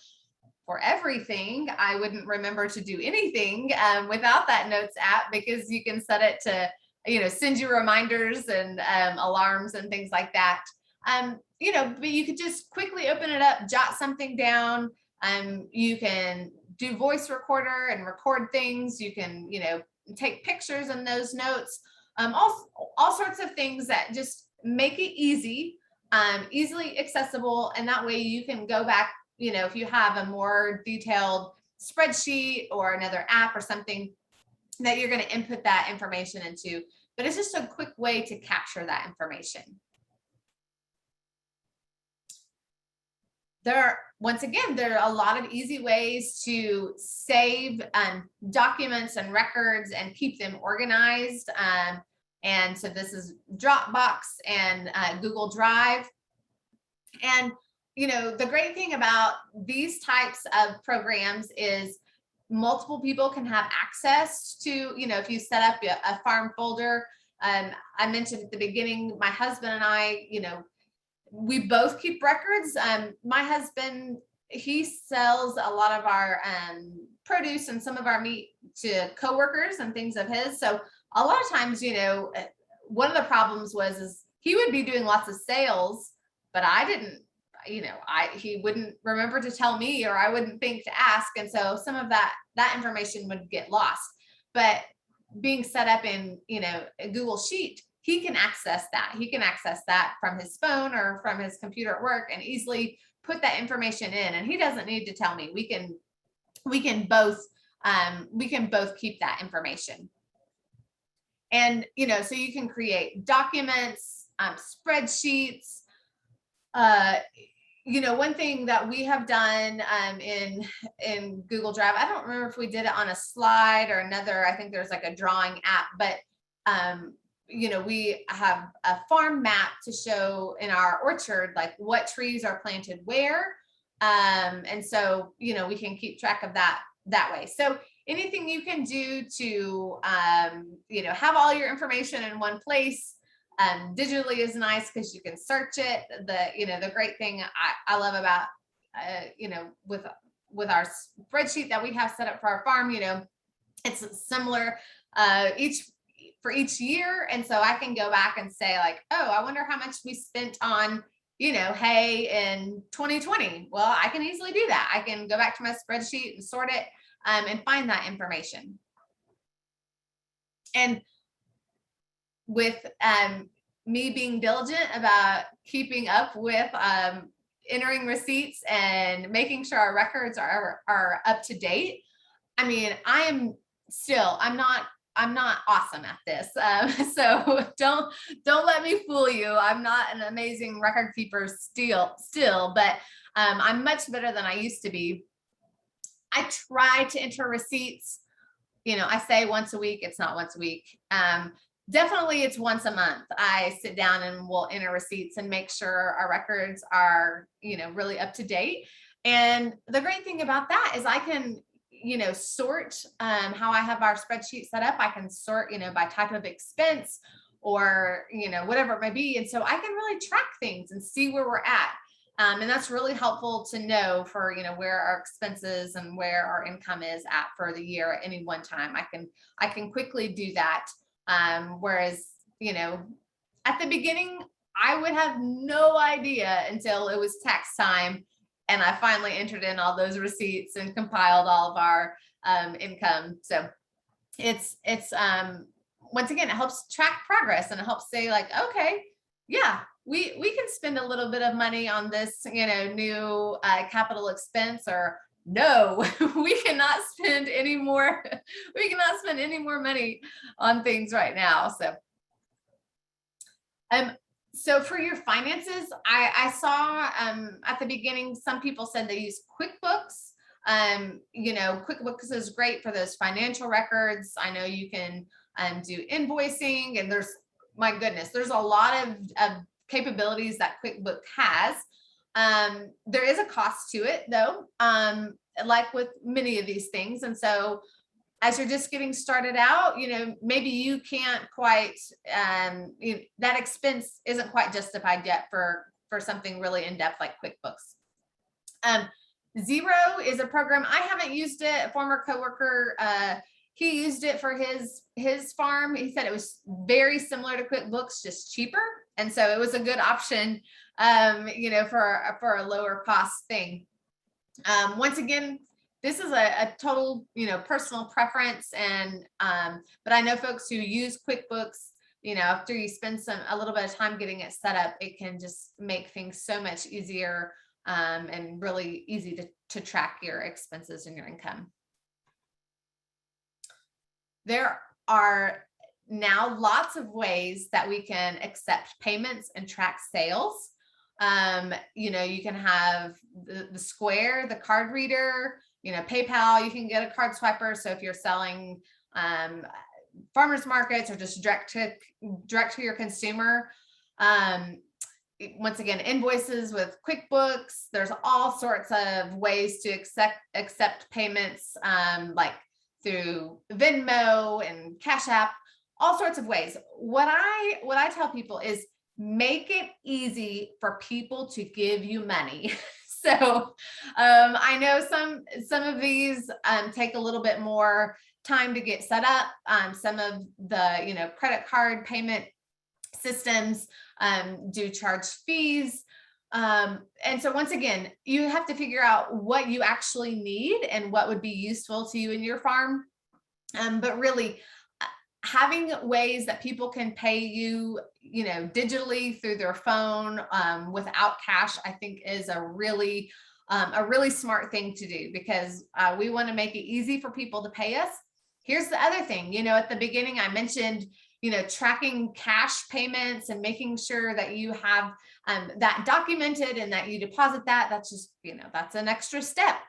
for everything. I wouldn't remember to do anything without that Notes app, because you can set it to, you know, send you reminders and alarms and things like that. But you could just quickly open it up, jot something down. You can do voice recorder and record things. You can, take pictures in those notes. All sorts of things that just make it easy, easily accessible. And that way you can go back, if you have a more detailed spreadsheet or another app or something that you're going to input that information into. But it's just a quick way to capture that information. Once again, there are a lot of easy ways to save documents and records and keep them organized. And so this is Dropbox and Google Drive. And, the great thing about these types of programs is multiple people can have access to, if you set up a farm folder. I mentioned at the beginning, my husband and I, we both keep records. My husband, he sells a lot of our produce and some of our meat to coworkers and things of his. So a lot of times, one of the problems is he would be doing lots of sales, but I didn't, he wouldn't remember to tell me, or I wouldn't think to ask. And so some of that information would get lost. But being set up in, a Google Sheet, he can access that. He can access that from his phone or from his computer at work and easily put that information in. And he doesn't need to tell me. We can both keep that information. And, so you can create documents, spreadsheets. One thing that we have done in Google Drive, I don't remember if we did it on a slide or another, I think there's like a drawing app, but we have a farm map to show in our orchard, like what trees are planted where. And so, we can keep track of that way. So anything you can do to, have all your information in one place. Digitally is nice because you can search it. The great thing I love about, with our spreadsheet that we have set up for our farm, it's similar for each year. And so I can go back and say like, oh, I wonder how much we spent on, hay in 2020. Well, I can easily do that. I can go back to my spreadsheet and sort it and find that information. And with me being diligent about keeping up with entering receipts and making sure our records are up to date. I mean, I'm not awesome at this. So don't let me fool you. I'm not an amazing record keeper still, but I'm much better than I used to be. I try to enter receipts. I say once a week, it's not once a week. Definitely it's once a month. I sit down and we'll enter receipts and make sure our records are, really up to date. And the great thing about that is I can, sort how I have our spreadsheet set up. I can sort, by type of expense or, whatever it may be. And so I can really track things and see where we're at. And that's really helpful to know for, where our expenses and where our income is at for the year at any one time. I can quickly do that. Whereas, at the beginning, I would have no idea until it was tax time. And I finally entered in all those receipts and compiled all of our income. So it's once again, it helps track progress and it helps say like, okay, yeah, we can spend a little bit of money on this, new capital expense, or no, we cannot spend any more. We cannot spend any more money on things right now. So for your finances, I saw at the beginning, some people said they use Quickbooks. Quickbooks is great for those financial records. I know you can do invoicing, and there's a lot of capabilities that QuickBooks has. There is a cost to it though, like with many of these things. And so as you're just getting started out, maybe you can't quite, that expense isn't quite justified yet for something really in depth like QuickBooks. Xero is a program. I haven't used it. A former coworker, he used it for his farm. He said it was very similar to QuickBooks, just cheaper. And so it was a good option, for a lower cost thing. Once again, this is a total, personal preference. And, but I know folks who use QuickBooks, after you spend a little bit of time getting it set up, it can just make things so much easier, and really easy to track your expenses and your income. There are now lots of ways that we can accept payments and track sales. You can have the Square, the card reader, PayPal, you can get a card swiper. So if you're selling farmers markets or just direct to your consumer, once again, invoices with QuickBooks, there's all sorts of ways to accept payments, like through Venmo and Cash App, all sorts of ways. What I tell people is make it easy for people to give you money. So I know some of these take a little bit more time to get set up. Some of the credit card payment systems do charge fees. And so once again, you have to figure out what you actually need and what would be useful to you in your farm. But really, having ways that people can pay you, digitally through their phone, without cash, I think is a really smart thing to do, because we want to make it easy for people to pay us. Here's the other thing, at the beginning, I mentioned, tracking cash payments and making sure that you have that documented and that you deposit that. That's just, that's an extra step.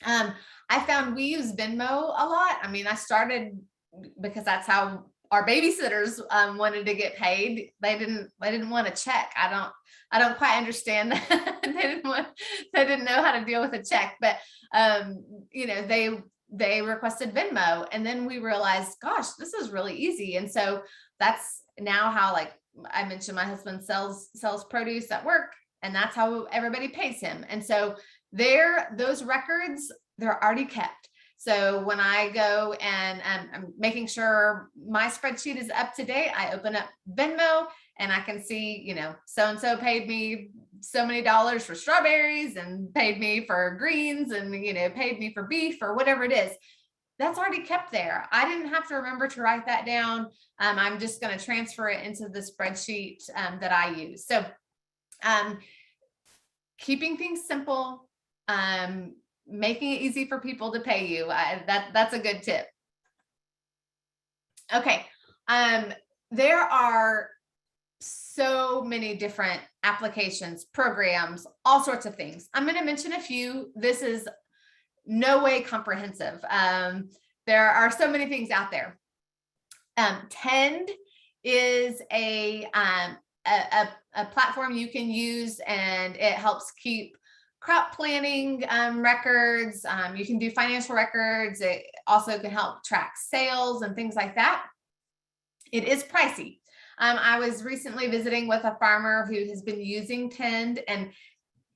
I found we use Venmo a lot. I mean, I started because that's how our babysitters wanted to get paid. They didn't want a check. I don't quite understand that. They didn't know how to deal with a check, but they requested Venmo, and then we realized, gosh, this is really easy. And so that's now how, like I mentioned, my husband sells produce at work, and that's how everybody pays him. And so those records, they're already kept. So when I go and I'm making sure my spreadsheet is up to date, I open up Venmo and I can see, so-and-so paid me so many dollars for strawberries and paid me for greens and, paid me for beef or whatever it is. That's already kept there. I didn't have to remember to write that down. I'm just going to transfer it into the spreadsheet that I use. So keeping things simple, making it easy for people to pay you. That's a good tip. Okay. There are so many different applications, programs, all sorts of things. I'm going to mention a few. This is no way comprehensive. There are so many things out there. Tend is a platform you can use, and it helps keep crop planning records. You can do financial records. It also can help track sales and things like that. It is pricey. I was recently visiting with a farmer who has been using Tend, and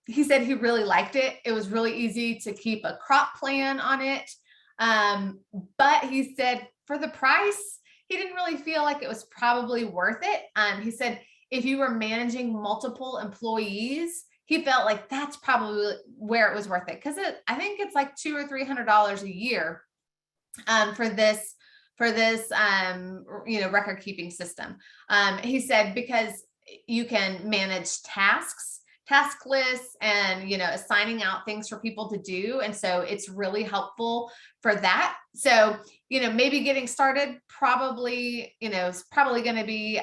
he said he really liked it. It was really easy to keep a crop plan on it. But he said for the price, he didn't really feel like it was probably worth it. He said if you were managing multiple employees, he felt like that's probably where it was worth it, because I think it's like $200 or $300 a year for this record keeping system. He said because you can manage task lists, and assigning out things for people to do, and so it's really helpful for that. So maybe getting started probably is probably going to be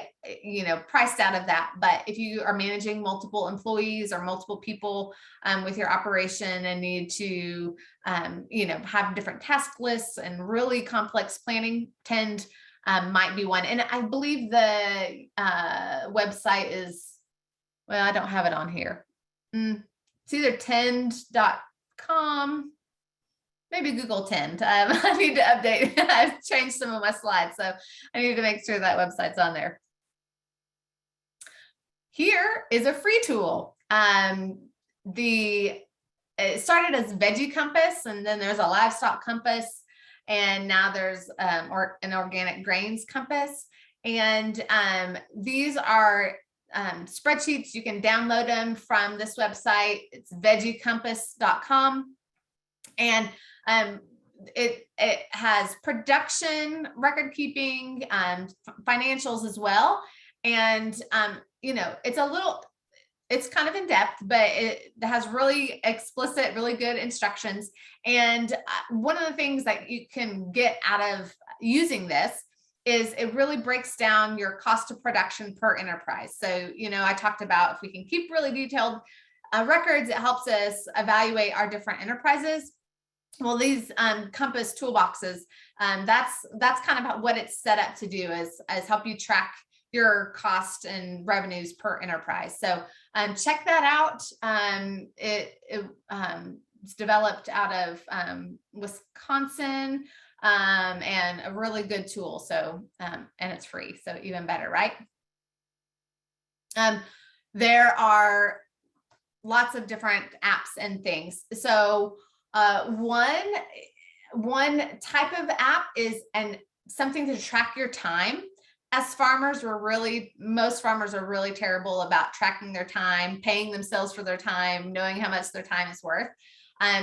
priced out of that. But if you are managing multiple employees or multiple people with your operation and need to have different task lists and really complex planning, Tend might be one. And I believe the website is, well, I don't have it on here. It's either tend.com. Maybe Google Tend. I need to update. I've changed some of my slides, so I need to make sure that website's on there. Here is a free tool. It started as Veggie Compass, and then there's a Livestock Compass, and now there's an Organic Grains Compass. And these are spreadsheets. You can download them from this website. It's veggiecompass.com. And it has production, record keeping, financials as well. And, it's kind of in depth, but it has really explicit, really good instructions. And one of the things that you can get out of using this is it really breaks down your cost of production per enterprise. So, I talked about if we can keep really detailed records, it helps us evaluate our different enterprises. Well, these Compass toolboxes, that's kind of what it's set up to do, is help you track your cost and revenues per enterprise. So check that out. It's developed out of Wisconsin, and a really good tool. So and it's free, so even better, right? There are lots of different apps and things. So one type of app is something to track your time. As farmers, most farmers are really terrible about tracking their time, paying themselves for their time, knowing how much their time is worth.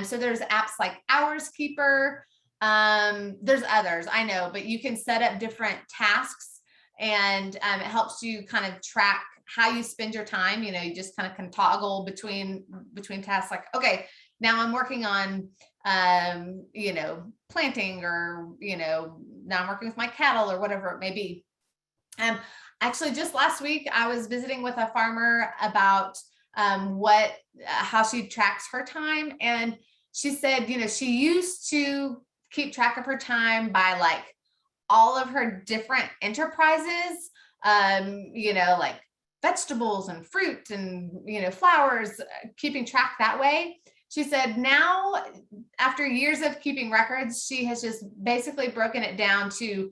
So there's apps like Hours Keeper. There's others, I know, but you can set up different tasks, and it helps you kind of track how you spend your time. You just kind of can toggle between tasks, like, okay, now I'm working on, planting, or, now I'm working with my cattle, or whatever it may be. Actually, just last week, I was visiting with a farmer about how she tracks her time. And she said, she used to keep track of her time by like all of her different enterprises, like vegetables and fruit and, flowers, keeping track that way. She said now, after years of keeping records, she has just basically broken it down to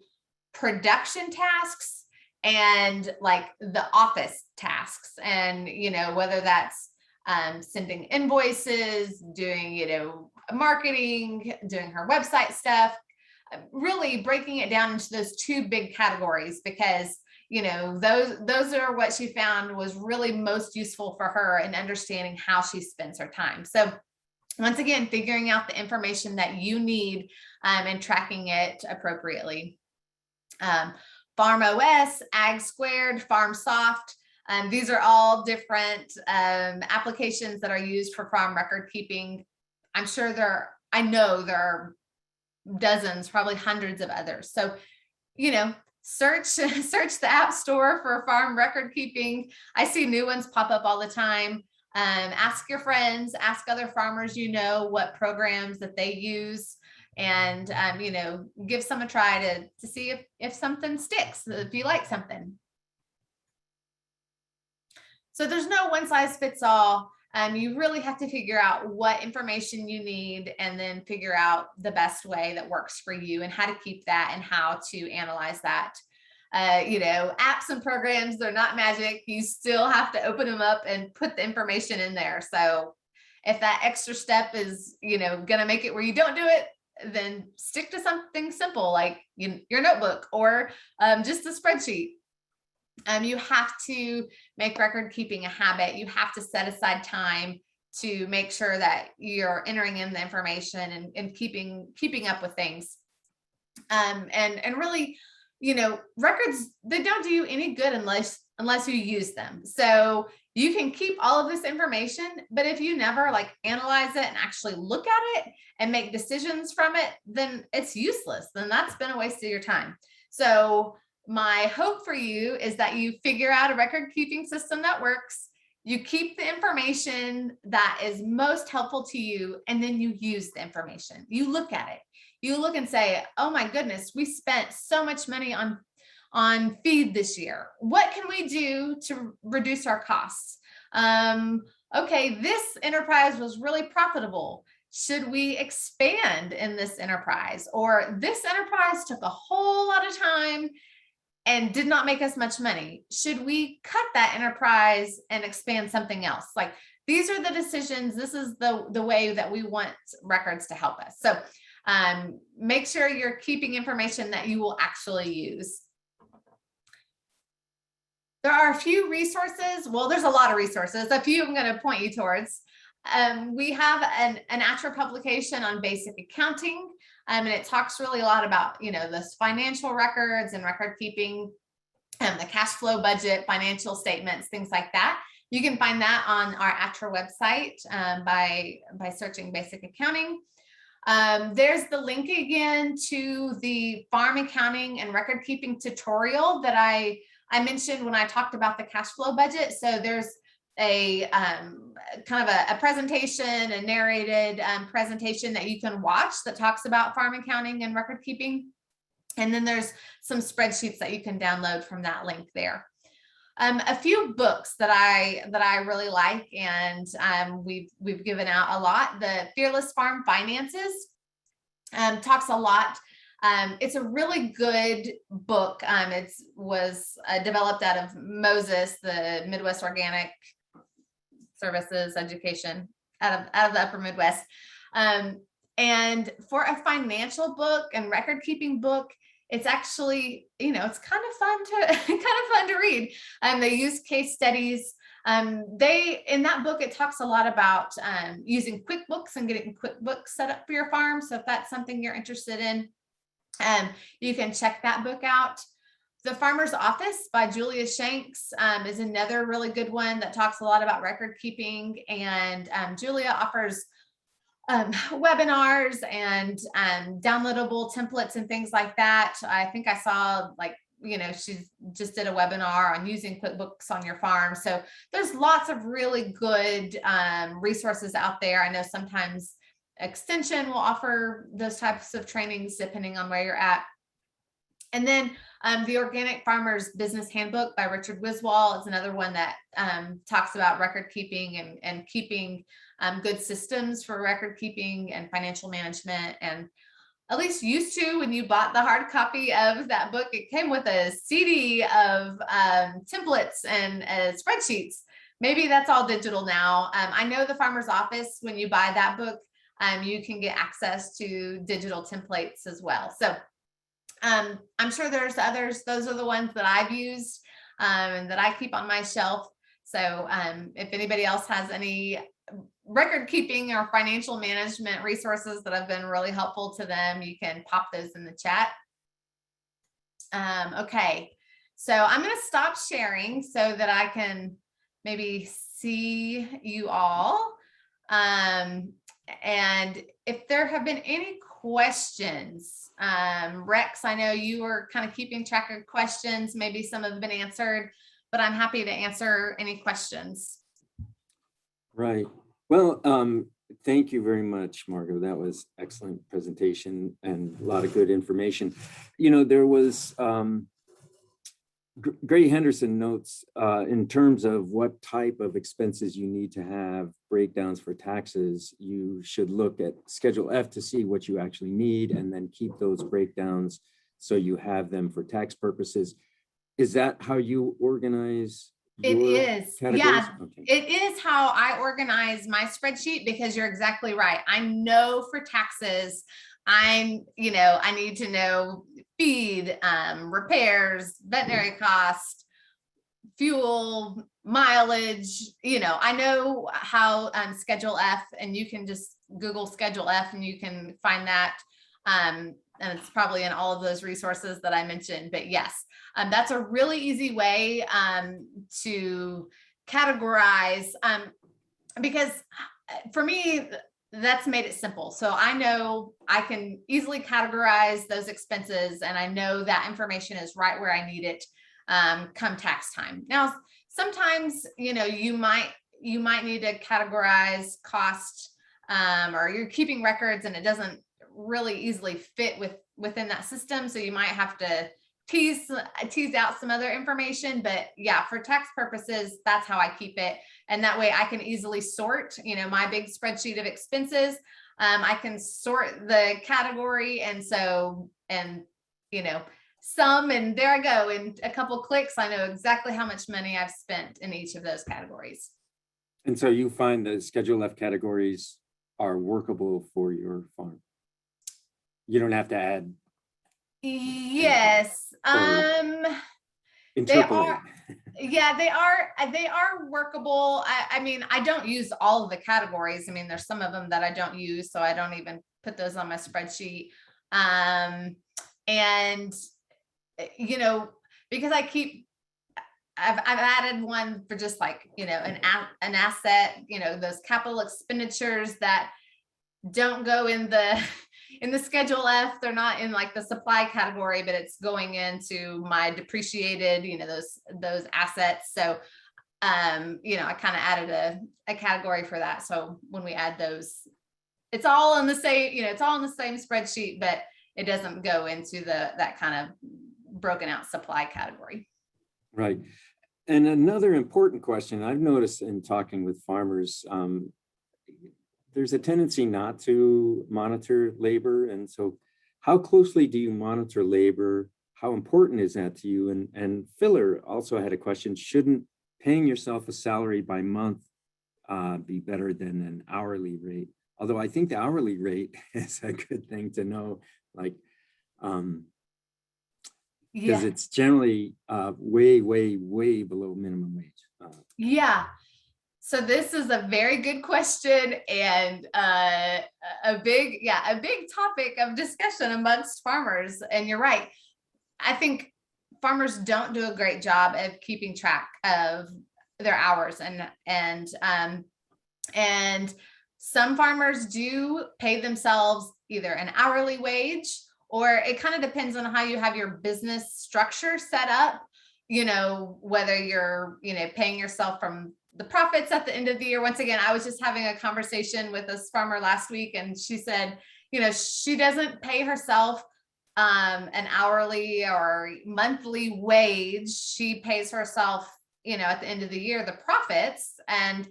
production tasks and like the office tasks. And, whether that's sending invoices, doing, marketing, doing her website stuff, really breaking it down into those two big categories, because, those are what she found was really most useful for her in understanding how she spends her time. So once again, figuring out the information that you need and tracking it appropriately. Farm OS, Ag Squared, Farm Soft. These are all different applications that are used for farm record keeping. I know there are dozens, probably hundreds of others. So, search the App Store for farm record keeping. I see new ones pop up all the time. Ask your friends, ask other farmers, what programs that they use. And, give some a try to see if something sticks, if you like something. So there's no one size fits all. You really have to figure out what information you need, and then figure out the best way that works for you, and how to keep that, and how to analyze that. Apps and programs, they're not magic. You still have to open them up and put the information in there. So if that extra step is, going to make it where you don't do it, then stick to something simple like your notebook, or just a spreadsheet. You have to make record keeping a habit. You have to set aside time to make sure that you're entering in the information and keeping up with things. And really, records, they don't do you any good unless you use them. So you can keep all of this information, but if you never analyze it and actually look at it and make decisions from it, then it's useless. Then that's been a waste of your time. So my hope for you is that you figure out a record keeping system that works. You keep the information that is most helpful to you, and then you use the information. You look at it. You look and say, oh my goodness, we spent so much money on feed this year. What can we do to reduce our costs? Okay, this enterprise was really profitable. Should we expand in this enterprise? Or this enterprise took a whole lot of time and did not make us much money. Should we cut that enterprise and expand something else? These are the decisions. This is the way that we want records to help us. So make sure you're keeping information that you will actually use. There are a few resources. Well, there's a lot of resources. A few I'm going to point you towards. We have an ATTRA publication on basic accounting, and it talks really a lot about, this financial records and record keeping, the cash flow budget, financial statements, things like that. You can find that on our ATTRA website by searching basic accounting. There's the link again to the farm accounting and record keeping tutorial that I mentioned when I talked about the cash flow budget. So there's a kind of a presentation, a narrated presentation that you can watch that talks about farm accounting and record keeping. And then there's some spreadsheets that you can download from that link there. A few books that I really like, and we've given out a lot. The Fearless Farm Finances talks a lot. It's a really good book. It was developed out of Moses, the Midwest Organic Services Education, out of the Upper Midwest. And for a financial book and record keeping book, it's actually, it's kind of fun to read. They use case studies. In that book, it talks a lot about using Quickbooks and getting Quickbooks set up for your farm. So if that's something you're interested in, you can check that book out. The Farmer's Office by Julia Shanks is another really good one that talks a lot about record keeping. And Julia offers webinars and downloadable templates and things like that. I think I saw she just did a webinar on using QuickBooks on your farm. So there's lots of really good resources out there. I know sometimes Extension will offer those types of trainings depending on where you're at. And then the Organic Farmer's Business Handbook by Richard Wiswall is another one that talks about record keeping and keeping good systems for record keeping and financial management. And at least used to, when you bought the hard copy of that book, it came with a CD of templates and spreadsheets. Maybe that's all digital now. I know the Farmer's Office, when you buy that book, you can get access to digital templates as well. So I'm sure there's others. Those are the ones that I've used and that I keep on my shelf. So if anybody else has any record keeping or financial management resources that have been really helpful to them, you can pop those in the chat. Okay, so I'm going to stop sharing so that I can maybe see you all. And if there have been any questions, Rex, I know you were kind of keeping track of questions. Maybe some have been answered, but I'm happy to answer any questions. Right. Well, thank you very much, Margot. That was excellent presentation and a lot of good information. There was Gray Henderson notes in terms of what type of expenses you need to have breakdowns for taxes, you should look at Schedule F to see what you actually need and then keep those breakdowns so you have them for tax purposes. Is that how you organize? It is. Categories? Yeah, okay. It is how I organize my spreadsheet, because you're exactly right. I know for taxes, I need to know feed, repairs, veterinary cost, fuel, mileage. I know how Schedule F, and you can just Google Schedule F and you can find that. And it's probably in all of those resources that I mentioned, but yes, that's a really easy way to categorize, because for me, that's made it simple. So I know I can easily categorize those expenses, and I know that information is right where I need it come tax time. Now, sometimes, you might need to categorize cost, or you're keeping records and it doesn't really easily fit within that system. So you might have to tease out some other information, but yeah, for tax purposes, that's how I keep it. And that way I can easily sort, my big spreadsheet of expenses. I can sort the category. And some, and there I go. In a couple clicks, I know exactly how much money I've spent in each of those categories. And so you find the Schedule F categories are workable for your farm? You don't have to add. Yes. interpolate. Yeah, they are workable. I mean, I don't use all of the categories. I mean, there's some of them that I don't use, so I don't even put those on my spreadsheet. And you know, because I've added one for just like, you know, an asset, you know, those capital expenditures that don't go in the Schedule F. They're not in like the supply category, but it's going into my depreciated, you know, those assets. So you know, I kind of added a category for that. So when we add those, it's all in the same, you know, it's all in the same spreadsheet, but it doesn't go into that kind of broken out supply category. Right. And another important question I've noticed in talking with farmers, there's a tendency not to monitor labor. And so how closely do you monitor labor? How important is that to you? And Filler also had a question, shouldn't paying yourself a salary by month be better than an hourly rate? Although I think the hourly rate is a good thing to know, like, because it's generally way below minimum wage. Yeah. So this is a very good question and a big topic of discussion amongst farmers. And you're right. I think farmers don't do a great job of keeping track of their hours, and some farmers do pay themselves either an hourly wage, or it kind of depends on how you have your business structure set up, you know, whether you're, you know, paying yourself from the profits at the end of the year. Once again, I was just having a conversation with this farmer last week, and she said, you know, she doesn't pay herself an hourly or monthly wage. She pays herself, you know, at the end of the year, the profits, and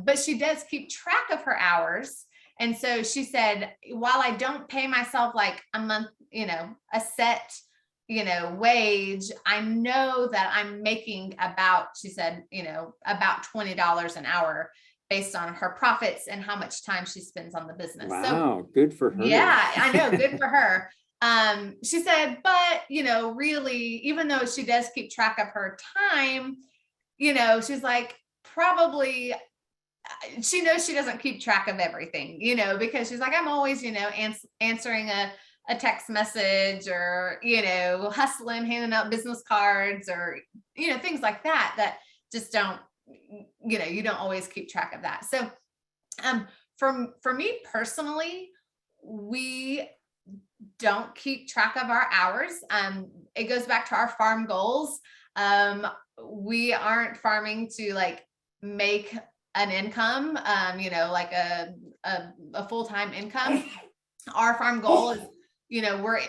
but she does keep track of her hours. And so she said, while I don't pay myself like a month, you know, a set, you know, wage, I know that I'm making about, she said, you know, about $20 an hour based on her profits and how much time she spends on the business. Wow, so, good for her. Yeah, I know, good for her. She said, but, you know, really, even though she does keep track of her time, you know, she's like, probably, she knows she doesn't keep track of everything, you know, because she's like, I'm always, you know, answering a text message, or, you know, hustling, handing out business cards, or, you know, things like that, that just don't, you know, you don't always keep track of that. So, for me personally, we don't keep track of our hours. It goes back to our farm goals. We aren't farming to like make an income, you know, like a full-time income. Our farm goal is, you know, we're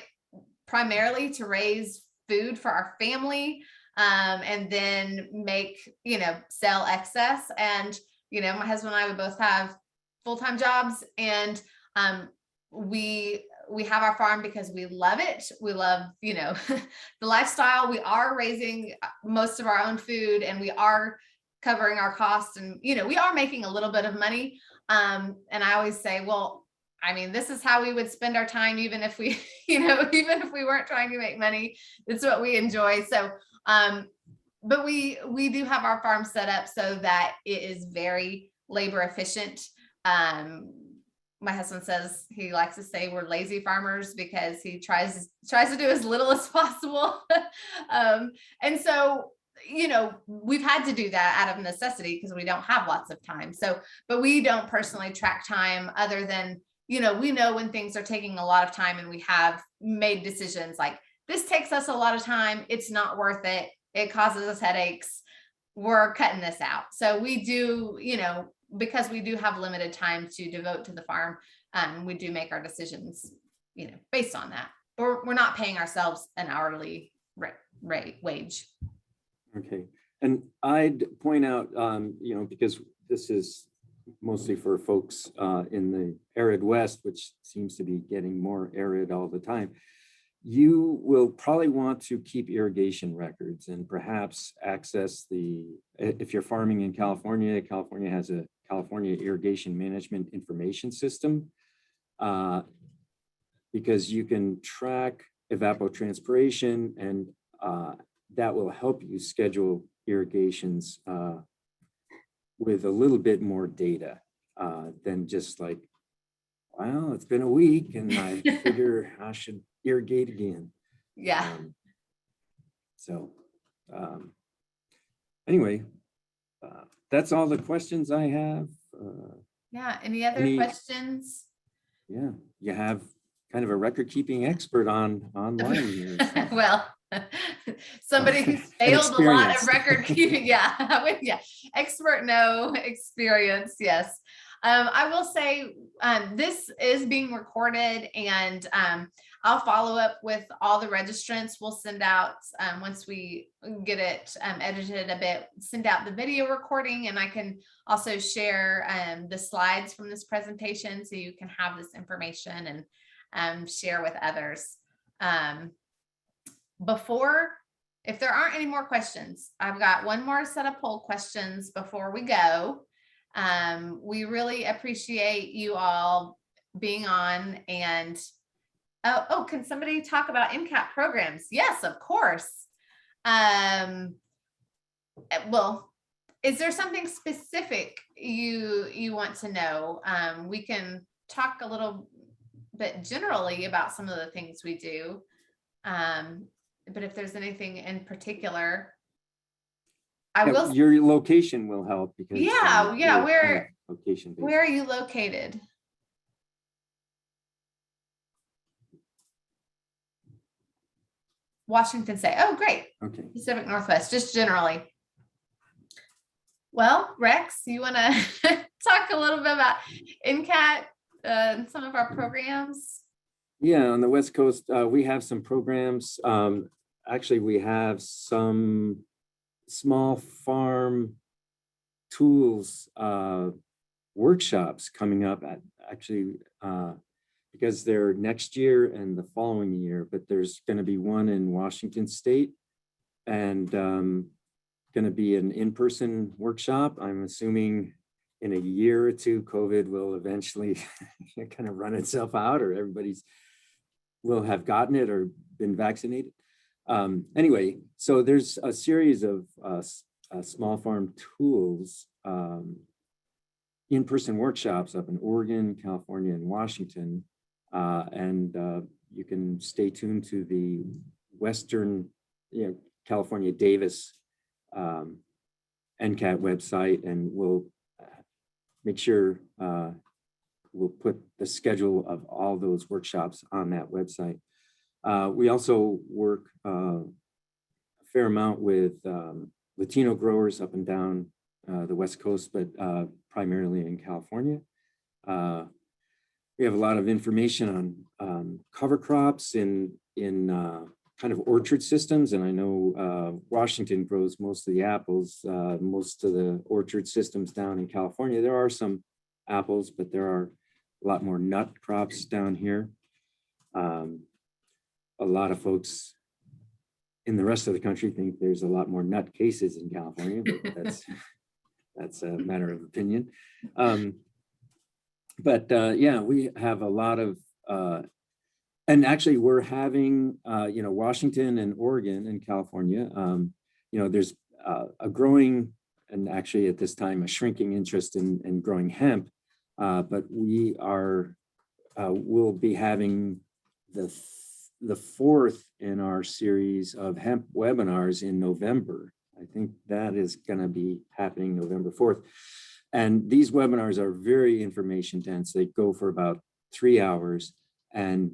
primarily to raise food for our family, and then make, you know, sell excess. And, you know, my husband and I, we both have full-time jobs, and we have our farm because we love it. We love, you know, the lifestyle. We are raising most of our own food, and we are covering our costs, and, you know, we are making a little bit of money. And I always say, well, I mean, this is how we would spend our time, even if we, you know, even if we weren't trying to make money. It's what we enjoy. So, but we do have our farm set up so that it is very labor efficient. My husband says he likes to say we're lazy farmers because he tries to do as little as possible. And so, you know, we've had to do that out of necessity because we don't have lots of time. So, but we don't personally track time, other than, you know, we know when things are taking a lot of time, and we have made decisions like, this takes us a lot of time. It's not worth it. It causes us headaches. We're cutting this out. So we do, you know, because we do have limited time to devote to the farm, we do make our decisions, you know, based on that. Or we're not paying ourselves an hourly rate wage. Okay. And I'd point out, you know, because this is mostly for folks in the arid West, which seems to be getting more arid all the time, you will probably want to keep irrigation records, and perhaps access if you're farming in California, California has a California Irrigation Management Information System, because you can track evapotranspiration and that will help you schedule irrigations with a little bit more data than just like, well, it's been a week and I figure I should irrigate again. Yeah. Anyway, that's all the questions I have. Yeah. Any other questions? Yeah, you have kind of a record keeping expert online here. So. Well, somebody who's failed a lot of record keeping. Yeah. Yeah. Expert, no. Experience. Yes. I will say this is being recorded, and I'll follow up with all the registrants. We'll send out, once we get it edited a bit, send out the video recording, and I can also share the slides from this presentation so you can have this information and share with others. If there aren't any more questions, I've got one more set of poll questions before we go. We really appreciate you all being on. And can somebody talk about NCAT programs? Yes, of course. Well, is there something specific you want to know? We can talk a little bit generally about some of the things we do. But if there's anything in particular, your location will help because where location based. Where are you located? Washington State. Oh, great. Okay. Pacific Northwest, just generally. Well, Rex, you want to talk a little bit about NCAT and some of our programs? Yeah, on the West Coast, we have some programs. Actually, we have some small farm tools workshops coming up because they're next year and the following year, but there's going to be one in Washington State and going to be an in-person workshop. I'm assuming in a year or two, COVID will eventually kind of run itself out, or everybody's will have gotten it or been vaccinated. Anyway, so there's a series of small farm tools, in-person workshops up in Oregon, California, and Washington. And you can stay tuned to the Western, California Davis NCAT website, and we'll make sure we'll put the schedule of all those workshops on that website. We also work a fair amount with Latino growers up and down the West Coast, but primarily in California. We have a lot of information on cover crops in kind of orchard systems, and I know Washington grows most of the apples. Most of the orchard systems down in California, there are some apples, but there are a lot more nut crops down here. A lot of folks in the rest of the country think there's a lot more nut cases in California, but that's a matter of opinion. Yeah, we have a lot of, and actually we're having, Washington and Oregon and California, there's a growing, and actually at this time, a shrinking interest in growing hemp. But we are, we'll be having the fourth in our series of hemp webinars in November. I think that is going to be happening November 4th. And these webinars are very information dense. They go for about 3 hours. And,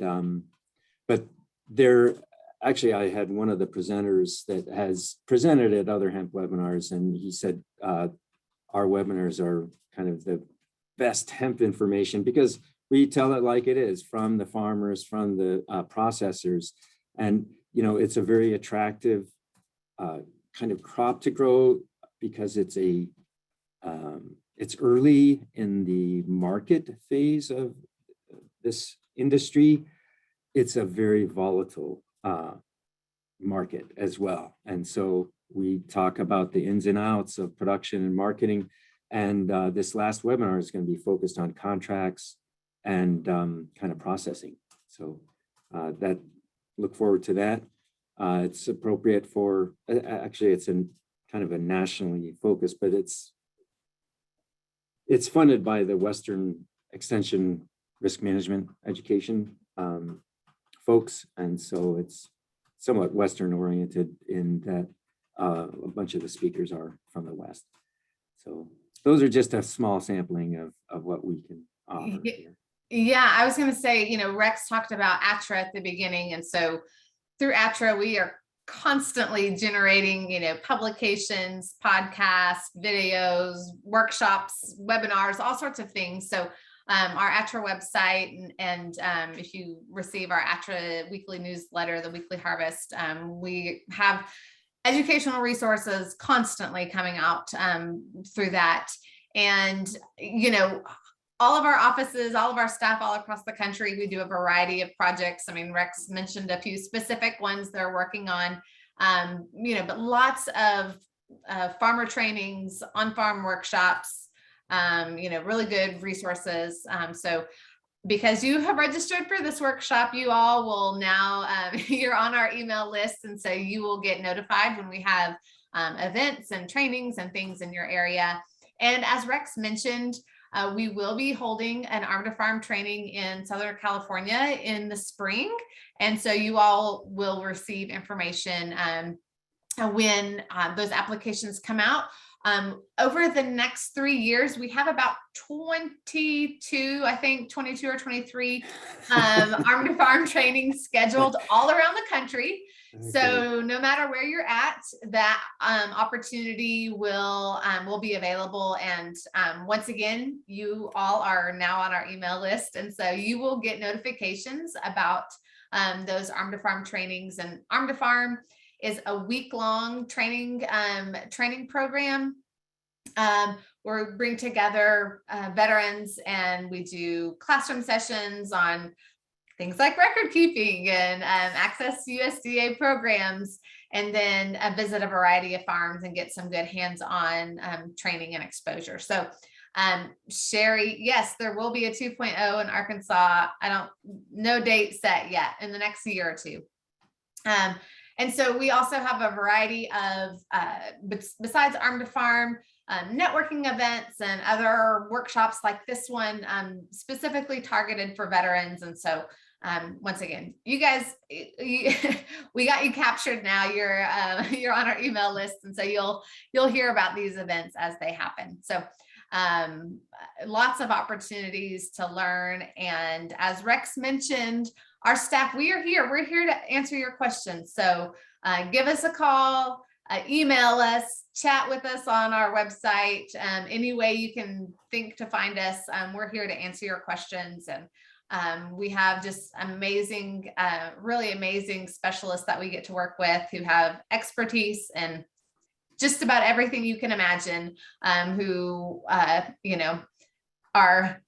but they're actually, I had one of the presenters that has presented at other hemp webinars, and he said our webinars are kind of the best hemp information because we tell it like it is, from the farmers, from the processors. And, it's a very attractive kind of crop to grow because it's early in the market phase of this industry. It's a very volatile market as well. And so we talk about the ins and outs of production and marketing. And this last webinar is going to be focused on contracts and kind of processing. So look forward to that. It's appropriate for, actually it's in kind of a nationally focused, but it's funded by the Western Extension Risk Management Education folks. And so it's somewhat Western oriented in that a bunch of the speakers are from the West. So those are just a small sampling of what we can offer here. Yeah, I was going to say, Rex talked about ATTRA at the beginning. And so through ATTRA, we are constantly generating, publications, podcasts, videos, workshops, webinars, all sorts of things. So our ATTRA website, and if you receive our ATTRA weekly newsletter, the Weekly Harvest, we have educational resources constantly coming out through that. And, all of our offices, all of our staff all across the country, we do a variety of projects. I mean, Rex mentioned a few specific ones they're working on, but lots of farmer trainings, on-farm workshops, really good resources. So because you have registered for this workshop, you all will now, you're on our email list. And so you will get notified when we have events and trainings and things in your area. And as Rex mentioned, we will be holding an Arm to Farm training in Southern California in the spring. And so you all will receive information when those applications come out. Over the next 3 years, we have about 22 or 23 Arm to Farm training scheduled all around the country. Okay. So no matter where you're at, that opportunity will be available. And once again, you all are now on our email list. And so you will get notifications about those Arm to Farm trainings. And Arm to Farm is a week-long training program. We bring together veterans, and we do classroom sessions on things like record keeping and access USDA programs, and then visit a variety of farms and get some good hands-on training and exposure. So Sherry, yes, there will be a 2.0 in Arkansas. No date set yet, in the next year or two. And so we also have a variety of, besides Arm to Farm, networking events and other workshops like this one, specifically targeted for veterans. And so once again, you guys, we got you captured now. You're on our email list. And so you'll hear about these events as they happen. So lots of opportunities to learn. And as Rex mentioned, our staff, we're here to answer your questions. So give us a call, email us, chat with us on our website, any way you can think to find us. We're here to answer your questions. And we have just amazing, really amazing specialists that we get to work with who have expertise in just about everything you can imagine, who, are,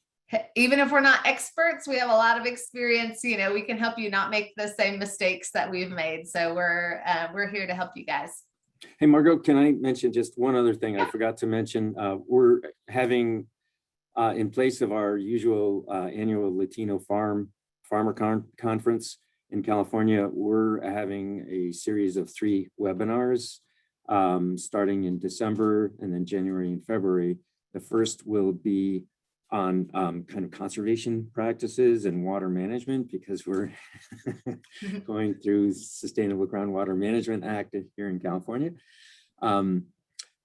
even if we're not experts, we have a lot of experience. We can help you not make the same mistakes that we've made. So we're here to help you guys. Hey, Margot, can I mention just one other thing I forgot to mention? We're having, in place of our usual annual Latino Farmer Conference in California, we're having a series of 3 webinars starting in December and then January and February. The first will be on kind of conservation practices and water management, because we're going through Sustainable Groundwater Management Act here in California. And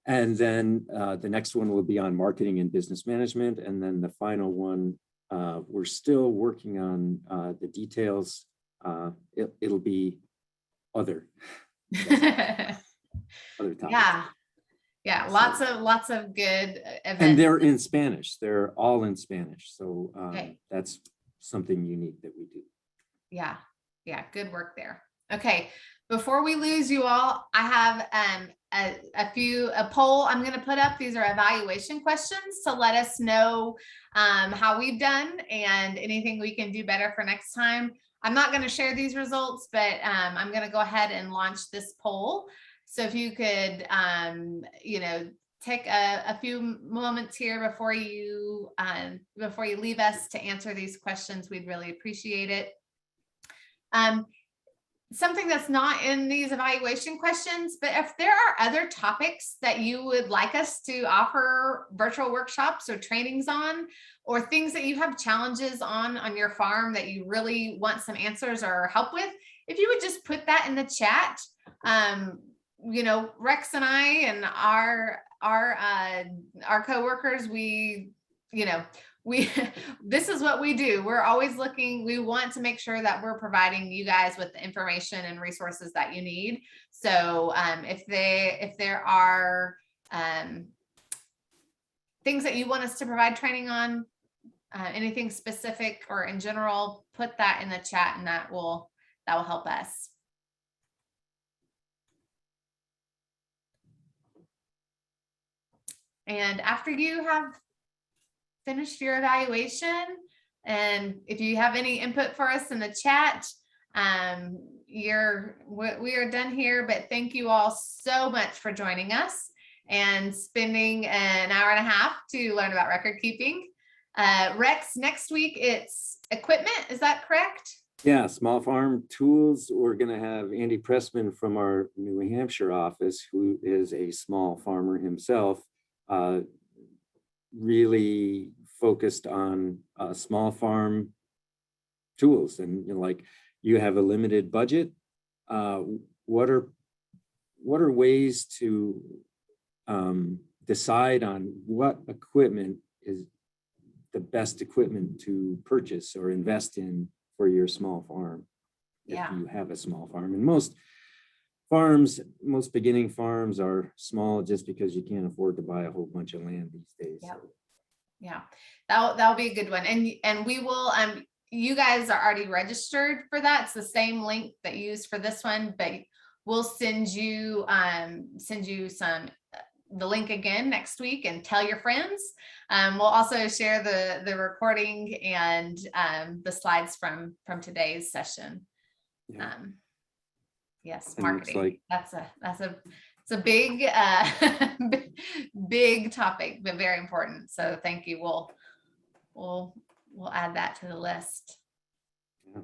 then the next one will be on marketing and business management. And then the final one, we're still working on the details. It'll be other topics. Yeah, lots of good events. And they're in Spanish. They're all in Spanish. So okay. That's something unique that we do. Yeah, good work there. Okay, before we lose you all, I have a poll I'm going to put up. These are evaluation questions to let us know how we've done and anything we can do better for next time. I'm not going to share these results, but I'm going to go ahead and launch this poll. So if you could, take a few moments here before you leave us to answer these questions, we'd really appreciate it. something that's not in these evaluation questions, but if there are other topics that you would like us to offer virtual workshops or trainings on, or things that you have challenges on your farm that you really want some answers or help with, if you would just put that in the chat. You know, Rex and I and our coworkers, we, you know, this is what we do. We're always looking, we want to make sure that we're providing you guys with the information and resources that you need. So if there are things that you want us to provide training on, anything specific or in general, put that in the chat, and that will help us. And after you have finished your evaluation, and if you have any input for us in the chat, we are done here. But thank you all so much for joining us and spending an hour and a half to learn about record keeping. Rex, next week it's equipment, is that correct? Yeah, small farm tools. We're going to have Andy Pressman from our New Hampshire office, who is a small farmer himself, really focused on small farm tools. And, you know, like, you have a limited budget. What are ways to decide on what equipment is the best equipment to purchase or invest in for your small farm? Yeah. If you have a small farm. And most farms, most beginning farms are small just because you can't afford to buy a whole bunch of land these days. Yep. Yeah, that'll be a good one. And we will, you guys are already registered for that. It's the same link that you used for this one, but we'll send you the link again next week, and tell your friends. We'll also share the recording and the slides from today's session. Yeah. Yes, And marketing. That's a big big topic, but very important. So thank you. We'll add that to the list. Yeah.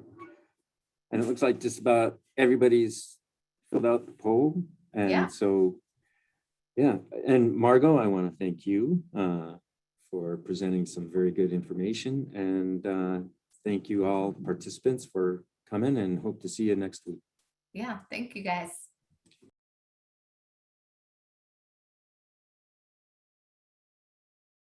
And it looks like just about everybody's filled out the poll. And yeah. So, yeah. And Margot, I want to thank you for presenting some very good information. And thank you all participants for coming, and hope to see you next week. Yeah, thank you guys.